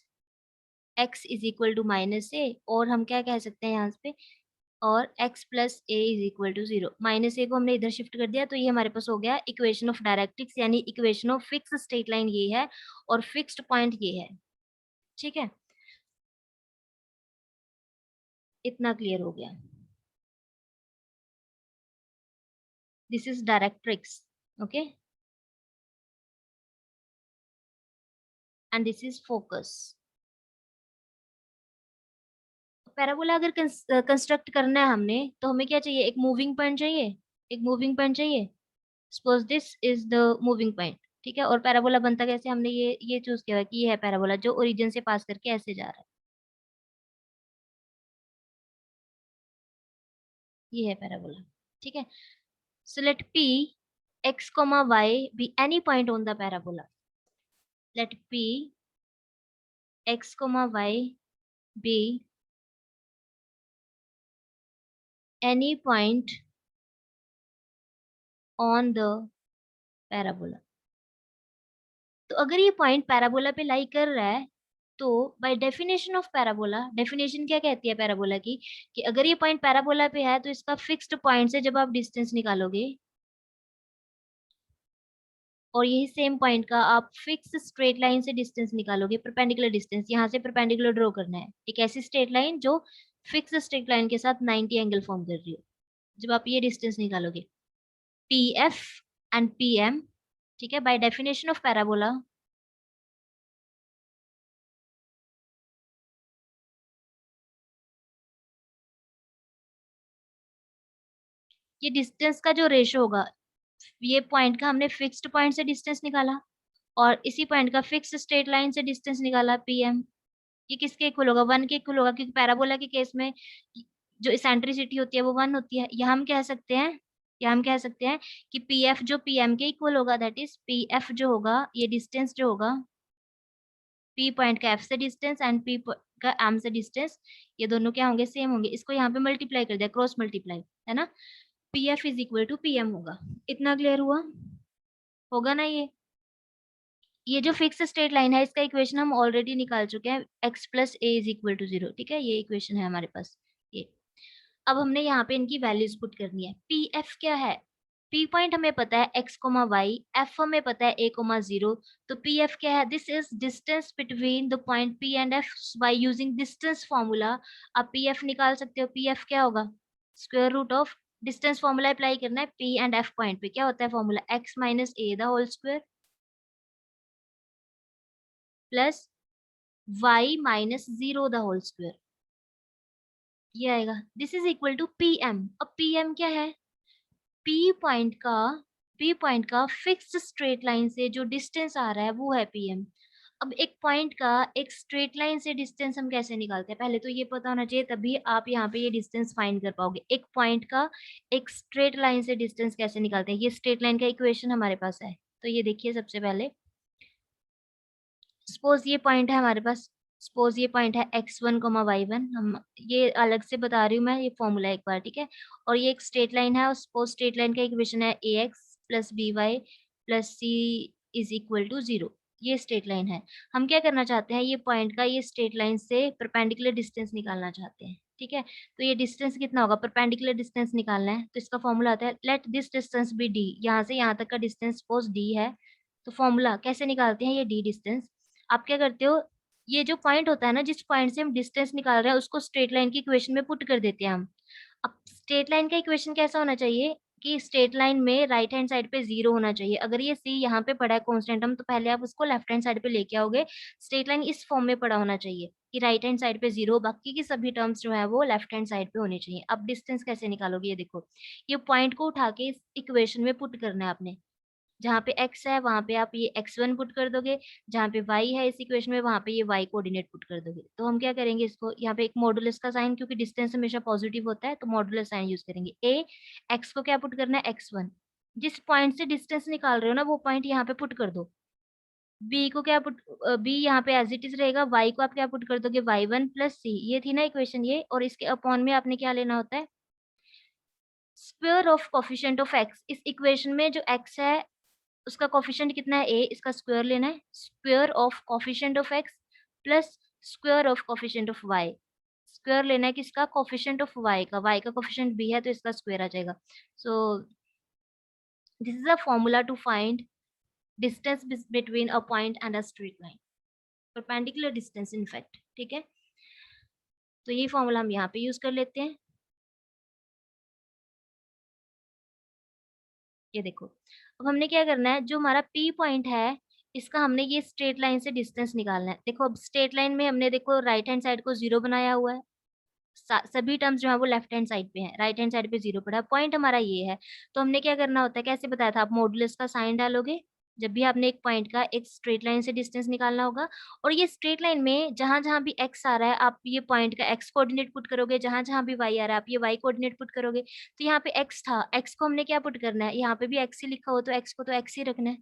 x is equal to -a, और हम क्या कह सकते हैं यहाँ पे, और x plus A is equal to 0, -a को हमने इधर शिफ्ट कर दिया तो ये हमारे पास हो गया इक्वेशन ऑफ डायरेक्ट्रिक्स, यानी equation of fix straight line ये है और फिक्स्ड पॉइंट ये है। ठीक है, इतना क्लियर हो गया, this is directrix, okay, and this is focus. Parabola अगर कंस्ट्रक्ट करना है हमने तो हमें क्या चाहिए, एक मूविंग पॉइंट चाहिए, एक मूविंग पॉइंट चाहिए, suppose this is the moving point. ठीक है, और पैराबोला बनता कैसे, हमने ये चूज किया है कि ये है पैराबोला जो ओरिजिन से पास करके ऐसे जा रहा है, ये है पैराबोला। ठीक है, so let p x comma y be any point on the parabola, let p x comma y be any point on the parabola। तो अगर ये पॉइंट पैराबोला पे लाई कर रहा है तो bye definition of parabola, definition क्या कहती है पैराबोला की, कि अगर ये पॉइंट पैराबोला पे है तो इसका फिक्स्ड पॉइंट से जब आप डिस्टेंस निकालोगे और यही सेम पॉइंट का आप फिक्स स्ट्रेट लाइन से डिस्टेंस निकालोगे, परपेंडिकुलर डिस्टेंस, यहाँ से परपेंडिकुलर ड्रॉ करना है, एक ऐसी स्ट्रेट लाइन जो फिक्स स्ट्रेट लाइन के साथ 90 एंगल फॉर्म कर रही हो, जब आप ये डिस्टेंस निकालोगे P F and P M. ठीक है, बाय डेफिनेशन ऑफ पैराबोला ये डिस्टेंस का जो रेशो होगा, ये पॉइंट का हमने फिक्स्ड पॉइंट से डिस्टेंस निकाला और इसी पॉइंट का फिक्स स्ट्रेट लाइन से डिस्टेंस निकाला पीएम, ये किसके इक्वल होगा, 1 के इक्वल होगा, क्योंकि पैराबोला के केस में जो इसेंट्रिसिटी होती है वो 1 होती है। या हम कह सकते हैं, या हम कह सकते हैं कि पी एफ जो पी एम के इक्वल होगा, दैट इज पी एफ जो होगा, ये डिस्टेंस जो होगा पी पॉइंट का एफ से डिस्टेंस एंड पी का एम से डिस्टेंस, ये दोनों क्या होंगे, सेम होंगे। इसको यहाँ पे मल्टीप्लाई कर दिया, क्रॉस मल्टीप्लाई, है ना, P F is equal to P M होगा। इतना क्लियर हुआ होगा ना, ये जो फिक्स स्ट्रेट लाइन है इसका इक्वेशन हम ऑलरेडी निकाल चुके हैं, x plus A is equal to 0। ठीक है, ये इक्वेशन है हमारे पास ये। अब हमने यहाँ पे इनकी वैल्यूज पुट करनी है। पी एफ क्या है, पी पॉइंट हमें पता है x कोमा वाई, एफ हमें पता है a कोमा 0, तो पी एफ क्या है, this is distance between the point p and f by using distance formula. आप पी एफ निकाल सकते हो, पी एफ क्या होगा, square root of distance formula apply करना है p एंड f पॉइंट पे, क्या होता है formula, x minus A the whole square plus y minus 0 the whole square, ये आएगा, this is equal to P M. अब पी एम क्या है, पी पॉइंट का, पी पॉइंट का फिक्स स्ट्रेट लाइन से जो डिस्टेंस आ रहा है वो है पी एम। अब एक पॉइंट का एक स्ट्रेट लाइन से डिस्टेंस हम कैसे निकालते हैं, पहले तो ये पता होना चाहिए, तभी आप यहाँ पे ये डिस्टेंस फाइंड कर पाओगे। एक पॉइंट का एक स्ट्रेट लाइन से डिस्टेंस कैसे निकालते हैं, ये स्ट्रेट लाइन का इक्वेशन हमारे पास है। तो ये देखिए, सबसे पहले सपोज ये पॉइंट है हमारे पास, सपोज ये पॉइंट है x1 y1, हम ये अलग से बता रही हूँ मैं, ये फॉर्मूला एक बार, ठीक है। और ये एक स्ट्रेट लाइन है, और सपोज स्ट्रेट लाइन का इक्वेशन है ax plus by plus c is equal to 0। ये स्ट्रेट लाइन है। हम क्या करना चाहते हैं, ये पॉइंट का ये स्ट्रेट लाइन से परपेंडिकुलर डिस्टेंस निकालना चाहते हैं, ठीक है। तो ये डिस्टेंस कितना होगा, परपेंडिकुलर डिस्टेंस निकालना है, तो इसका फॉर्मूला आता है let this distance be d। यहाँ से यहाँ तक का डिस्टेंस सपोज d है, तो फॉर्मूला कैसे निकालते हैं ये d डिस्टेंस। आप क्या करते हो, ये जो पॉइंट होता है ना, जिस पॉइंट से हम डिस्टेंस निकाल रहे हैं, उसको स्ट्रेट लाइन की इक्वेशन में पुट कर देते हैं हम। अब स्ट्रेट लाइन का इक्वेशन कैसा होना चाहिए कि स्ट्रेट लाइन में राइट हैंड साइड पे 0 होना चाहिए। अगर ये c यहाँ पे पड़ा है कांस्टेंट टर्म, तो पहले आप उसको लेफ्ट हैंड साइड पे लेके आओगे। स्ट्रेट लाइन इस फॉर्म में पड़ा होना चाहिए कि राइट हैंड साइड पे 0, बाकी की सभी टर्म्स जो है वो लेफ्ट हैंड साइड पे होने चाहिए। अब डिस्टेंस कैसे निकालोगे, ये देखो, ये पॉइंट को उठा के इस इक्वेशन में पुट करना है आपने। जहाँ पे x है वहां पे आप ये x1 पुट कर दोगे, जहाँ पे y है इस इक्वेशन में वहां पे ये y कोऑर्डिनेट पुट कर दोगे। तो हम क्या करेंगे, इसको यहाँ पे एक मॉडुलस का साइन, क्योंकि डिस्टेंस हमेशा पॉजिटिव होता है तो मॉडुलस साइन यूज करेंगे। x को क्या पुट करना है, x1। जिस पॉइंट से डिस्टेंस निकाल रहे हो ना, वो पॉइंट यहाँ पे पुट कर दो। b को क्या पुट, b यहाँ पे एज इट इज रहेगा, y को आप क्या पुट कर दोगे, y1 प्लस c। ये थी ना इक्वेशन ये, और इसके अपॉन में आपने क्या लेना होता है, square of coefficient of x। इस इक्वेशन में जो x है उसका कोफिशिएंट कितना है, a, इसका स्क्वायर लेना है, square of coefficient of x plus square of coefficient of y। Square लेना है किसका, कोफिशिएंट ऑफ y का, y का कोफिशिएंट b है तो इसका स्क्वायर आ जाएगा। So this is a formula to find distance between a point and a straight line, perpendicular distance in fact, ठीक है। तो ये फॉर्मूला हम यहाँ पे यूज कर लेते हैं। ये देखो, अब हमने क्या करना है, जो हमारा P पॉइंट है, इसका हमने ये स्ट्रेट लाइन से डिस्टेंस निकालना है। देखो, अब स्ट्रेट लाइन में हमने देखो राइट हैंड साइड को 0 बनाया हुआ है, सभी टर्म्स जो है वो लेफ्ट हैंड साइड पे हैं, राइट हैंड साइड पे 0 पड़ा है, पॉइंट हमारा ये है। तो हमने क्या करना होता है, कैसे बताया था, आप मॉडुलस का साइन डालोगे जब भी आपने एक पॉइंट का एक स्ट्रेट लाइन से डिस्टेंस निकालना होगा। और ये स्ट्रेट लाइन में जहां जहां भी x आ रहा है, आप ये पॉइंट का x कोऑर्डिनेट पुट करोगे, जहां जहां भी y आ रहा है आप ये y कोऑर्डिनेट पुट करोगे। तो यहाँ पे x था, x को हमने क्या पुट करना है, यहाँ पे भी x ही लिखा हो तो x को तो x ही रखना है,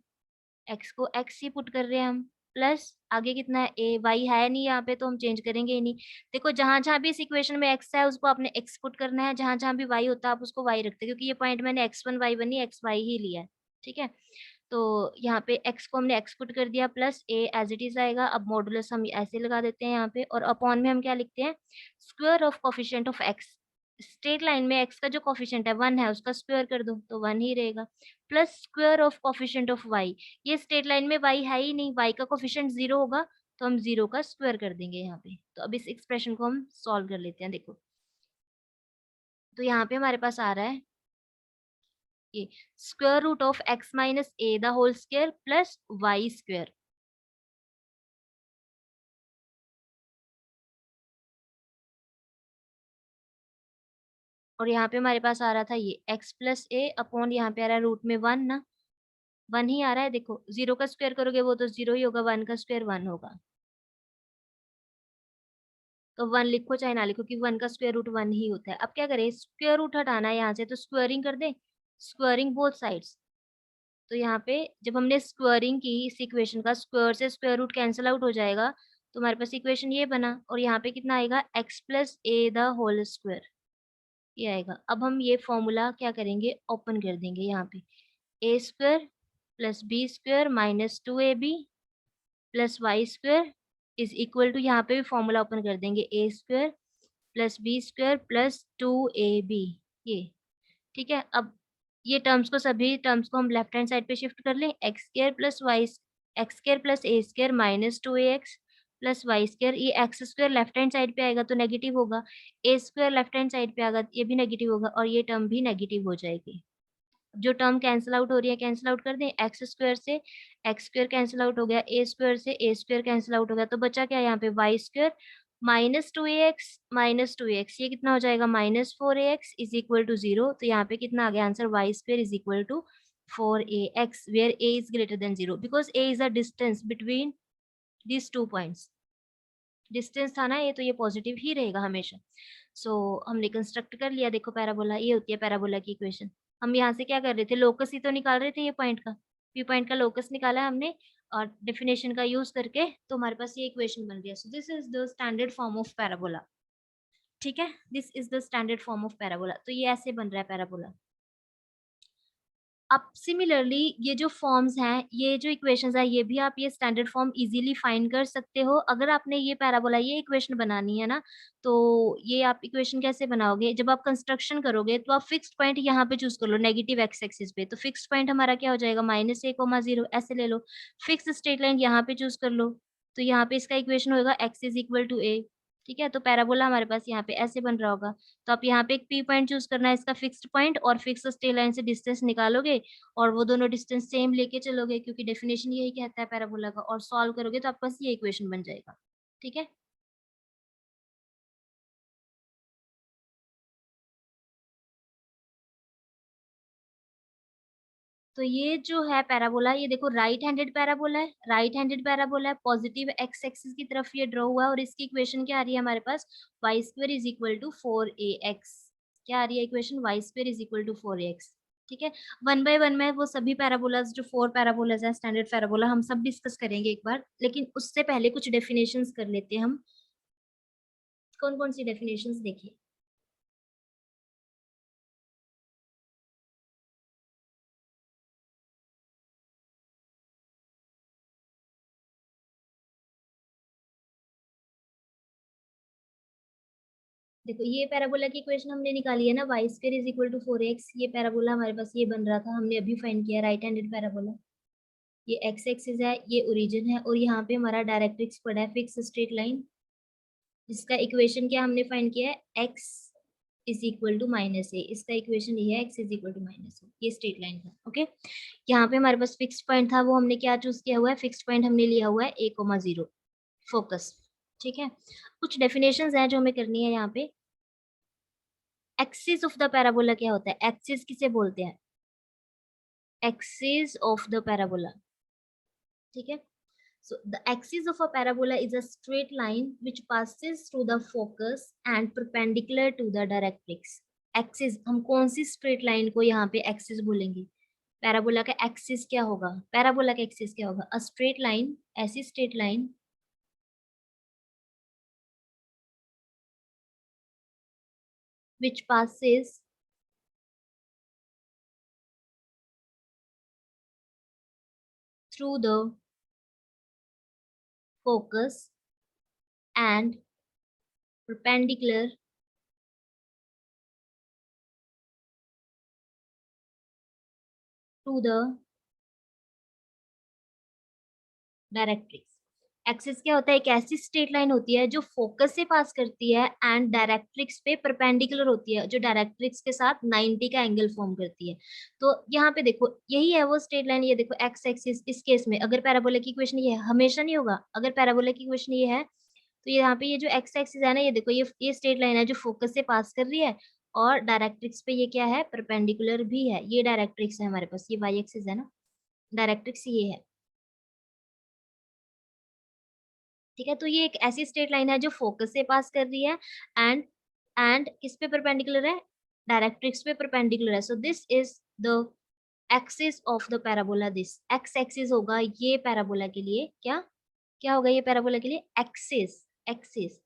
x को x ही पुट कर रहे हैं हम। प्लस आगे कितना है, a, y है नहीं यहाँ पे तो हम चेंज करेंगे ही नहीं। देखो, जहां जहां भी इस इक्वेशन में x है उसको आपने x पुट करना है, जहां जहां भी y होता है आप उसको y रखते हैं, क्योंकि ये पॉइंट मैंने x1 y1 नहीं xy ही लिया है, ठीक है। तो यहाँ पे x को हमने x पुट कर दिया, plus a as it is आएगा। अब मॉडुलस हम ऐसे लगा देते हैं यहाँ पे, और अपॉन में हम क्या लिखते हैं, square of coefficient of x। Straight line में x का जो कोफिशिएंट है 1 है, उसका स्क्वायर कर दो तो 1 ही रहेगा, plus square of coefficient of y। ये स्ट्रेट लाइन में y है ही नहीं, y का कोफिशिएंट 0 होगा, तो हम 0 का स्क्वायर कर देंगे यहाँ पे। तो अब इस एक्सप्रेशन को हम सॉल्व कर लेते हैं। देखो, तो यहाँ पे हमारे पास आ रहा है ये square root of x minus a the whole square plus y square. और यहाँ पे हमारे पास आ रहा था ये x प्लस ए अपॉन, यहाँ पे आ रहा है रूट में 1 ना, 1 ही आ रहा है। देखो, 0 का स्क्वायर करोगे वो तो 0 ही होगा, 1 का स्क्वायर 1 होगा। तो 1 लिखो चाहे ना लिखो, कि 1 का स्क्वायर रूट 1 ही होता है। अब क्या करें, स्क्वायर रूट हटाना है यहाँ से, तो स्क्वायरिंग कर दे, स्क्वायरिंग बोथ साइड्स। तो यहाँ पे जब हमने स्क्वायरिंग की इस इक्वेशन का, स्क्वायर से स्क्वायर रूट कैंसिल आउट हो जाएगा, तो हमारे पास इक्वेशन ये बना। और यहाँ पे कितना आएगा, x plus A the whole square, ये आएगा। अब हम ये फॉर्मूला क्या करेंगे, ओपन कर देंगे यहाँ पे, a square plus b square minus 2ab plus Y square is equal to, यहाँ पे भी फॉर्मूला ओपन कर देंगे, a square plus b square plus 2ab। ये ठीक है। अब ये टर्म्स को, सभी टर्म्स को हम लेफ्ट हैंड साइड पे शिफ्ट कर लें, x square plus y, x square plus a square minus 2ax plus Y square. ये x square left hand side पे आएगा तो नेगेटिव होगा, a square left hand side पे आएगा ये भी नेगेटिव होगा, और ये टर्म भी नेगेटिव हो जाएगी। जो टर्म कैंसिल आउट हो रही है कैंसिल आउट कर दें, एक्स स्क्वायर से एक्स स्क्वायर कैंसिल आउट हो गया, ए स्क्वायर से ए स्क्वायर कैंसिल आउट हो गया, तो बचा क्या यहाँ पे, वाई स्क्वायर माइनस टू ए एक्स, ये कितना हो जाएगा, -4ax इज इक्वल टू 0। तो यहाँ पे कितना आ गया answer, Y square is equal to 4ax where a is greater than 0, because a is a distance between this 2 points, distance था ना ये, तो ये पॉजिटिव ही रहेगा हमेशा। सो हमने कंस्ट्रक्ट कर लिया, देखो पैराबोला, ये होती है पैराबोला की इक्वेशन। हम यहाँ से क्या कर रहे थे, लोकस ही तो निकाल रहे थे, ये पॉइंट का, पी पॉइंट का लोकस निकाला है हमने और डेफिनेशन का यूज करके, तो हमारे पास ये इक्वेशन बन गया। सो this is the standard form of parabola. ठीक है, this is the standard form of parabola. तो ये ऐसे बन रहा है पैराबोला। अब सिमिलरली ये जो फॉर्म्स हैं, ये जो इक्वेशंस है, ये भी आप ये स्टैंडर्ड फॉर्म इजीली फाइंड कर सकते हो। अगर आपने ये पैराबोला, ये इक्वेशन बनानी है ना, तो ये आप इक्वेशन कैसे बनाओगे, जब आप कंस्ट्रक्शन करोगे तो आप फिक्स्ड पॉइंट यहाँ पे चूज कर लो, नेगेटिव एक्स एक्सिस पे। तो फिक्स्ड पॉइंट हमारा क्या हो जाएगा, -a, 0 ऐसे ले लो। फिक्स स्ट्रेट लाइन यहाँ पे चूज कर लो, तो यहाँ पे इसका इक्वेशन होगा x is equal to a। ठीक है, तो पैराबोला हमारे पास यहाँ पे ऐसे बन रहा होगा। तो आप यहाँ पे एक पी पॉइंट चूज करना है, इसका फिक्स्ड पॉइंट, और फिक्स स्ट्रेट लाइन से डिस्टेंस निकालोगे और वो दोनों डिस्टेंस सेम लेके चलोगे, क्योंकि डेफिनेशन यही कहता है पैराबोला का, और सॉल्व करोगे तो आपके पास ये इक्वेशन बन जाएगा। ठीक है, तो ये जो है पैराबोला, ये देखो राइट हैंडेड पैराबोला है, राइट हैंडेड पैराबोला है, पॉजिटिव एक्स एक्सिस की तरफ ये ड्रॉ हुआ है, और इसकी इक्वेशन क्या आ रही है हमारे पास, y square is equal to 4ax। क्या आ रही है equation, y square is equal to 4ax। ठीक है, वन बाय वन में वो सभी पैराबोलाज, जो 4 पैराबोलाज है स्टैंडर्ड पैराबोला, हम सब डिस्कस करेंगे एक बार, लेकिन उससे पहले कुछ डेफिनेशंस कर लेते हैं हम। कौन कौन सी डेफिनेशंस देखिए। देखो ये पैराबोला की इक्वेशन हमने निकाली है ना, Y square is equal to 4x। ये पैराबोला हमारे पास ये बन रहा था, हमने अभी फाइंड किया राइट हैंडेड पैराबोला। ये एक्स एक्सिस है, ये ओरिजिन है, और यहाँ पे हमारा डायरेक्ट्रिक्स पड़ा है, फिक्स स्ट्रेट लाइन, जिसका इक्वेशन क्या हमने फाइंड किया है, x is equal to -a। इसका इक्वेशन ये है, x is equal to -a, ये स्ट्रेट लाइन था। ओके, यहाँ पे हमारे पास फिक्स्ड पॉइंट था, वो हमने क्या चूज किया हुआ है, फिक्स्ड पॉइंट हमने लिया हुआ है a,0 फोकस। ठीक है, कुछ डेफिनेशंस हैं जो हमें करनी है यहाँ पे। एक्सिस ऑफ द पैराबोला क्या होता है, एक्सिस किसे बोलते हैं, एक्सिस ऑफ द पैराबोला। ठीक है, so the axis of a parabola is a straight line which passes through the focus and perpendicular to the directrix। Axis, हम कौन सी स्ट्रेट लाइन को यहाँ पे एक्सिस बोलेंगे, पैराबोला का एक्सिस क्या होगा, पैराबोला का एक्सिस क्या होगा, अ स्ट्रेट लाइन, ऐसी straight line which passes through the focus and perpendicular to the directrix. Axis क्या होता है, एक ऐसी स्ट्रेट लाइन होती है जो फोकस से पास करती है एंड डायरेक्ट्रिक्स पे परपेंडिकुलर होती है, जो डायरेक्ट्रिक्स के साथ 90 का एंगल फॉर्म करती है। तो यहाँ पे देखो यही है वो स्ट्रेट लाइन, ये देखो एक्स एक्सिस। इस केस में अगर पैराबोला की इक्वेशन ये है, हमेशा नहीं होगा, अगर पैराबोला की इक्वेशन ये है, तो यहाँ पे ये जो एक्स एक्सिस है ना, ये देखो ये स्ट्रेट लाइन है जो फोकस से पास कर रही है, और डायरेक्ट्रिक्स पे ये क्या है, परपेंडिकुलर भी है, ये डायरेक्ट्रिक्स है हमारे पास, ये वाई एक्सिस है ना, डायरेक्ट्रिक्स ये है। ठीक है, तो ये एक ऐसी स्ट्रेट लाइन है जो फोकस से पास कर रही है एंड किस पे परपेंडिकुलर है, डायरेक्ट्रिक्स पे परपेंडिकुलर है। सो this is the axis of the parabola. This x axis होगा ये पैराबोला के लिए, क्या क्या होगा ये पैराबोला के लिए, एक्सिस, एक्सिस।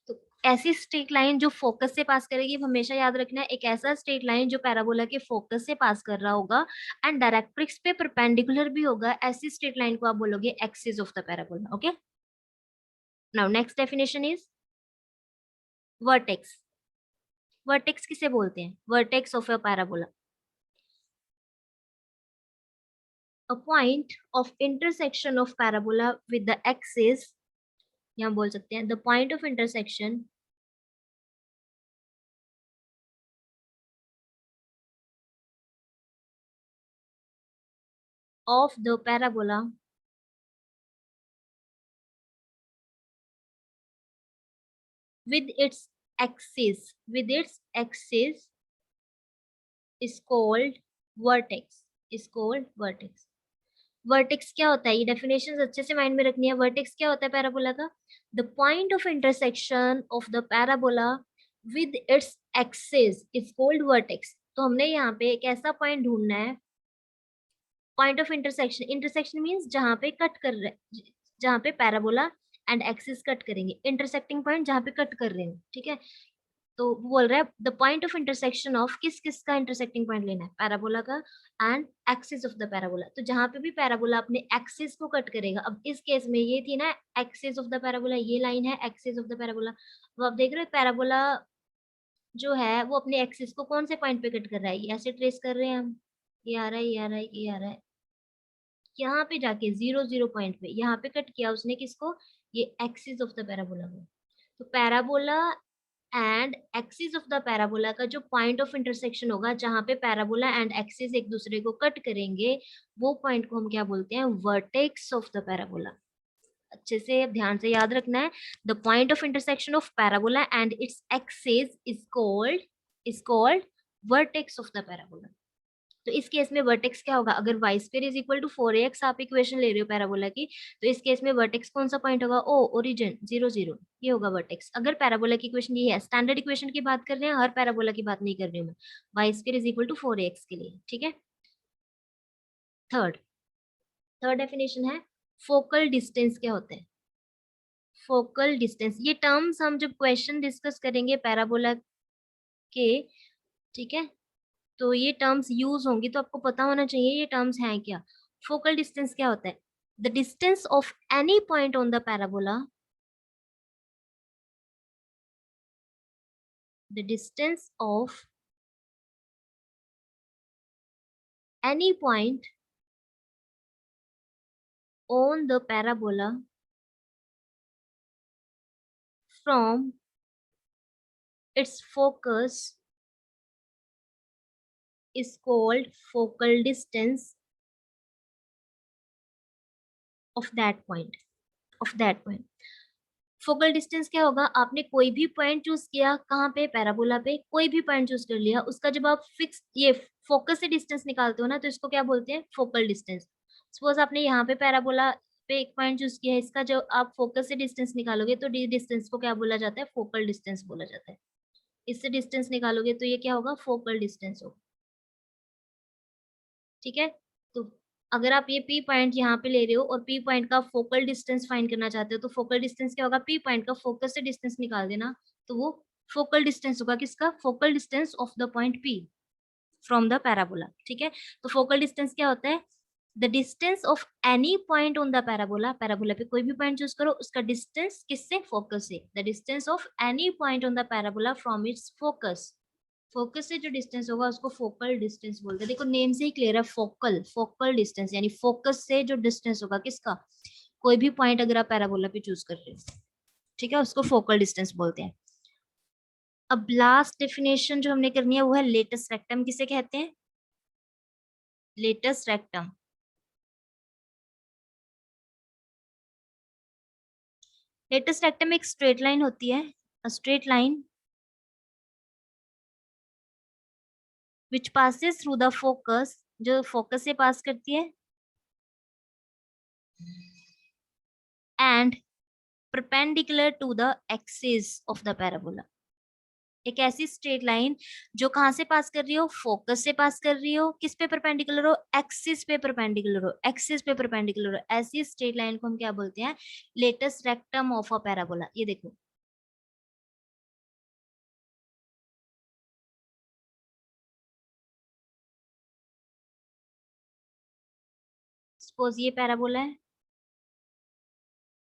तो ऐसी स्ट्रेट लाइन जो फोकस से पास करेगी, हमेशा याद रखना है, एक ऐसा स्ट्रेट लाइन जो पैराबोला के फोकस से पास कर रहा होगा एंड डायरेक्ट्रिक्स पे परपेंडिकुलर भी होगा, ऐसी स्ट्रेट लाइन को आप बोलोगे axis of the parabola. Okay, now next definition is vertex. Vertex किसे बोलते हैं, vertex of a parabola, a point of intersection of parabola with the axis. यहाँ बोल सकते हैं the point of intersection of the parabola with its axis is called vertex, is called vertex। Vertex क्या होता है, ये डेफिनेशन अच्छे से माइंड में रखनी है। वर्टेक्स क्या होता है पैराबोला का? The point of intersection of the parabola with its axis is called vertex. तो हमने यहाँ पे एक ऐसा पॉइंट ढूंढना है, point of intersection, intersection means जहां पे कट कर रहे, जहां पे पैराबोला एंड एक्सिस कट करेंगे, इंटरसेक्टिंग पॉइंट जहां पे कट कर रहे हैं, ठीक है। तो वो बोल रहा है the point of intersection of, किस किस का इंटरसेक्टिंग पॉइंट लेना है, पैराबोला का and axis of the parabola. तो जहां पे भी पैराबोला अपने एक्सिस को कट करेगा, अब इस केस में ये थी ना एक्सिस ऑफ द पैराबोला, ये लाइन है एक्सिस ऑफ द पैराबोला। अब आप देख रहे हो पैराबोला जो है वो अपने एक्सिस को कौन से पॉइंट पे कट कर रहा है, ये ऐसे ट्रेस कर रहे हैं हम, ये आ रहा है, ये आ रहा है, ये आ रहा है, यहाँ पे जाके 0 0 पॉइंट पे यहाँ पे कट किया उसने, किसको, ये एक्सिस ऑफ द पैराबोला को। तो parabola and axis of the parabola का जो पॉइंट ऑफ इंटरसेक्शन होगा, जहां पे पैराबोला एंड एक्सिस एक दूसरे को कट करेंगे, वो पॉइंट को हम क्या बोलते हैं, वर्टेक्स ऑफ द पैराबोला। अच्छे से ध्यान से याद रखना है, the point of intersection of parabola and its axis is called vertex of the parabola. तो इस केस में वर्टेक्स क्या होगा, अगर Y square is equal to 4ax आप इक्वेशन ले रहे हो पैराबोला की, तो इस केस में वर्टेक्स कौन सा पॉइंट होगा, ओ ओरिजिन 0 0, ये होगा वर्टेक्स। अगर पैराबोला की इक्वेशन ये है, स्टैंडर्ड इक्वेशन की बात कर रहे हैं, हर पैराबोला की बात नहीं कर रही हूँ मैं, Y square is equal to 4ax के लिए, ठीक है। थर्ड थर्ड डेफिनेशन है फोकल डिस्टेंस क्या होता है। फोकल डिस्टेंस, ये टर्म्स हम जब क्वेश्चन डिस्कस करेंगे पैराबोला के, ठीक है, तो ये टर्म्स यूज होंगी, तो आपको पता होना चाहिए ये टर्म्स हैं क्या। फोकल डिस्टेंस क्या होता है, the distance of any point on the parabola, the distance of any point on the parabola from its focus is called focal distance of that point, of that point। Focal distance क्या होगा, आपने कोई भी point choose किया, कहाँ पे, parabola पे कोई भी पॉइंट चूज कर लिया, उसका जब आप फिक्स ये फोकस से डिस्टेंस निकालते हो ना, तो इसको क्या बोलते हैं, फोकल डिस्टेंस। सपोज आपने यहाँ पे पैराबोला पे एक पॉइंट चूज किया है, इसका जो आप फोकस से डिस्टेंस निकालोगे तो डिस्टेंस को क्या बोला जाता है, फोकल डिस्टेंस बोला जाता है। इससे डिस्टेंस निकालोगे तो ये क्या होगा, फोकल डिस्टेंस होगा, ठीक है। तो अगर आप ये पी पॉइंट यहाँ पे ले रहे हो और पी पॉइंट का फोकल डिस्टेंस फाइंड करना चाहते हो, तो फोकल डिस्टेंस क्या होगा, पी पॉइंट का फोकस से डिस्टेंस निकाल देना, तो वो फोकल डिस्टेंस होगा, किसका, focal distance of the point P from the parabola, ठीक है। तो फोकल डिस्टेंस क्या होता है, the distance of any point on the parabola, parabola पे कोई भी पॉइंट चूज करो, उसका डिस्टेंस किससे, फोकस से, the distance of any point on the parabola from its focus, focus से जो डिस्टेंस होगा उसको फोकल डिस्टेंस बोलते हैं। देखो नेम से ही क्लियर है, फोकल, फोकल डिस्टेंस यानी फोकस से जो डिस्टेंस होगा, किसका, कोई भी पॉइंट अगर आप पैराबोला पे चूज कर रहे हो, ठीक है, उसको फोकल डिस्टेंस बोलते हैं। अब लास्ट डेफिनेशन जो हमने करनी है वो है लेटस रेक्टम, किसे कहते हैं, लेटस रेक्टम। लेटस रेक्टम एक स्ट्रेट लाइन होती है, straight line which passes through the focus, जो फोकस से पास करती है, and perpendicular to the axis of the parabola। एक ऐसी स्ट्रेट लाइन जो कहां से पास कर रही हो, फोकस से पास कर रही हो, किस पे परपेंडिकुलर हो, एक्सिस पे परपेंडिकुलर हो, एक्सिस पे परपेंडिकुलर हो, ऐसी स्ट्रेट लाइन को हम क्या बोलते हैं, latus rectum of a parabola. ये देखो, सपोज ये पैराबोला है,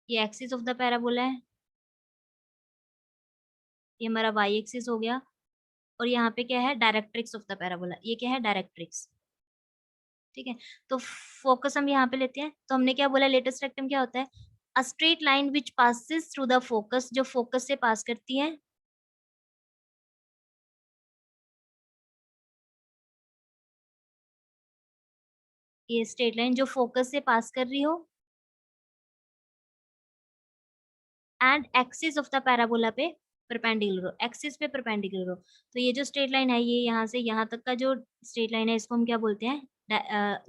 ये एक्सिस ऑफ द पैराबोला है, ये हमारा वाई एक्सिस हो गया, और यहाँ पे क्या है, डायरेक्ट्रिक्स ऑफ द पैराबोला, ये क्या है, डायरेक्ट्रिक्स, ठीक है। तो फोकस हम यहाँ पे लेते हैं, तो हमने क्या बोला, लेटेस्ट रेक्टम क्या होता है, अ straight line which passes through the focus, जो फोकस से पास करती है, ये स्ट्रेट लाइन जो फोकस से पास कर रही हो, and axis of the parabola पे परपेंडिकुलर हो, एक्सिस पे परपेंडिकुलर हो। तो ये जो स्ट्रेट लाइन है, ये यहाँ से यहाँ तक का जो स्ट्रेट लाइन है, इसको हम क्या बोलते हैं,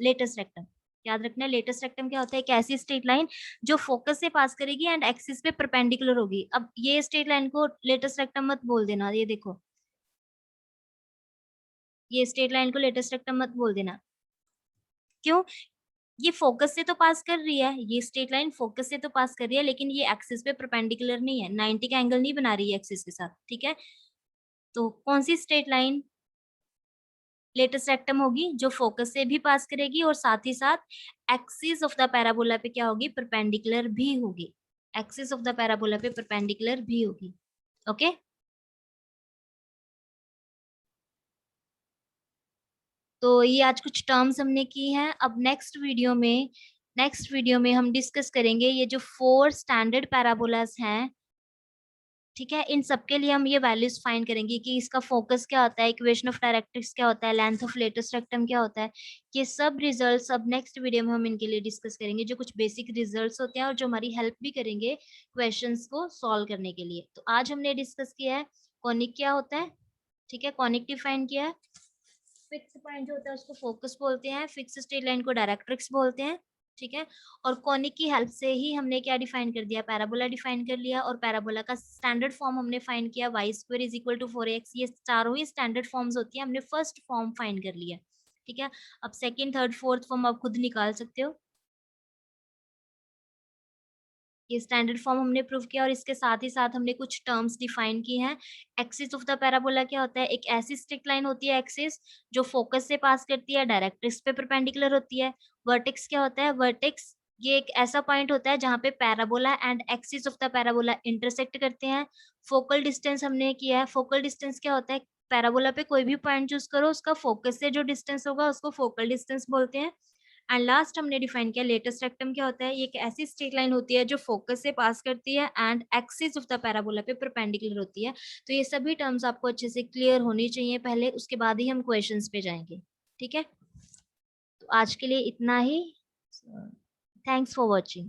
लेटेस्ट रेक्टम, याद रखना है लेटेस्ट रेक्टम क्या होता है, एक ऐसी स्ट्रेट लाइन जो फोकस से पास करेगी एंड एक्सिस पे परपेंडिकुलर होगी। अब ये स्ट्रेट लाइन को लेटेस्ट रेक्टम मत बोल देना, ये देखो ये स्ट्रेट लाइन को लेटेस्ट रेक्टम मत बोल देना। क्यों? ये फोकस से तो पास कर रही है, ये स्ट्रेट लाइन फोकस से तो पास कर रही है, लेकिन ये एक्सिस पे परपेंडिकुलर नहीं है, 90 का एंगल नहीं बना रही है एक्सिस के साथ, ठीक है। तो कौन सी स्ट्रेट लाइन लेटेस्ट रेक्टम होगी, जो फोकस से भी पास करेगी और साथ ही साथ एक्सिस ऑफ द पैराबोला पे क्या होगी, परपेंडिकुलर भी होगी, एक्सिस ऑफ द पैराबोला पे परपेंडिकुलर भी होगी। ओके, तो ये आज कुछ टर्म्स हमने की हैं। अब नेक्स्ट वीडियो में हम डिस्कस करेंगे ये जो 4 स्टैंडर्ड पैराबोलास हैं, ठीक है, इन सब के लिए हम ये वैल्यूज फाइंड करेंगे कि इसका फोकस क्या होता है, इक्वेशन ऑफ डायरेक्ट्रिक्स क्या होता है, लेंथ ऑफ लेटेस्ट रेक्टम क्या होता है। ये सब रिजल्ट्स अब नेक्स्ट वीडियो में हम इनके लिए डिस्कस करेंगे, जो कुछ बेसिक रिजल्ट्स होते हैं और जो हमारी हेल्प भी करेंगे क्वेश्चंस को सॉल्व करने के लिए। तो आज हमने डिस्कस किया है कॉनिक क्या होता है, ठीक है, कॉनिक डिफाइन किया है, फिक्स पॉइंट जो होता है उसको फोकस बोलते हैं, फिक्स स्ट्रेट लाइन को डायरेक्ट्रिक्स बोलते हैं, ठीक है। और कॉनिक की हेल्प से ही हमने क्या डिफाइन कर दिया, पैराबोला डिफाइन कर लिया, और पैराबोला का स्टैंडर्ड फॉर्म हमने फाइंड किया y square is equal to 4x। ये चारों ही स्टैंडर्ड फॉर्म्स होती है, हमने फर्स्ट फॉर्म फाइंड कर लिया, ठीक है। अब सेकंड थर्ड फोर्थ फॉर्म आप खुद निकाल सकते हो। ये स्टैंडर्ड फॉर्म हमने प्रूव किया, और इसके साथ ही साथ हमने कुछ टर्म्स डिफाइन की हैं। एक्सिस ऑफ द पैराबोला क्या होता है, एक ऐसी स्ट्रिक्ट लाइन होती है एक्सिस जो फोकस से पास करती है, डायरेक्ट्रिक्स पे परपेंडिकुलर होती है। वर्टेक्स क्या होता है, वर्टेक्स ये एक ऐसा पॉइंट होता है जहाँ पे parabola and axis of the parabola intersect करते हैं। फोकल डिस्टेंस हमने किया है, फोकल डिस्टेंस क्या होता है, पैराबोला पे कोई भी पॉइंट चूज करो, उसका फोकस से जो डिस्टेंस होगा उसको फोकल डिस्टेंस बोलते हैं। एंड लास्ट हमने डिफाइन किया लेटेस्ट रेक्टम क्या होता है, ये एक ऐसी स्ट्रेट लाइन होती है जो फोकस से पास करती है and axis of the parabola पे परपेंडिकुलर होती है। तो ये सभी टर्म्स आपको अच्छे से क्लियर होनी चाहिए पहले, उसके बाद ही हम क्वेश्चंस पे जाएंगे, ठीक है। तो आज के लिए इतना ही, थैंक्स फॉर वॉचिंग।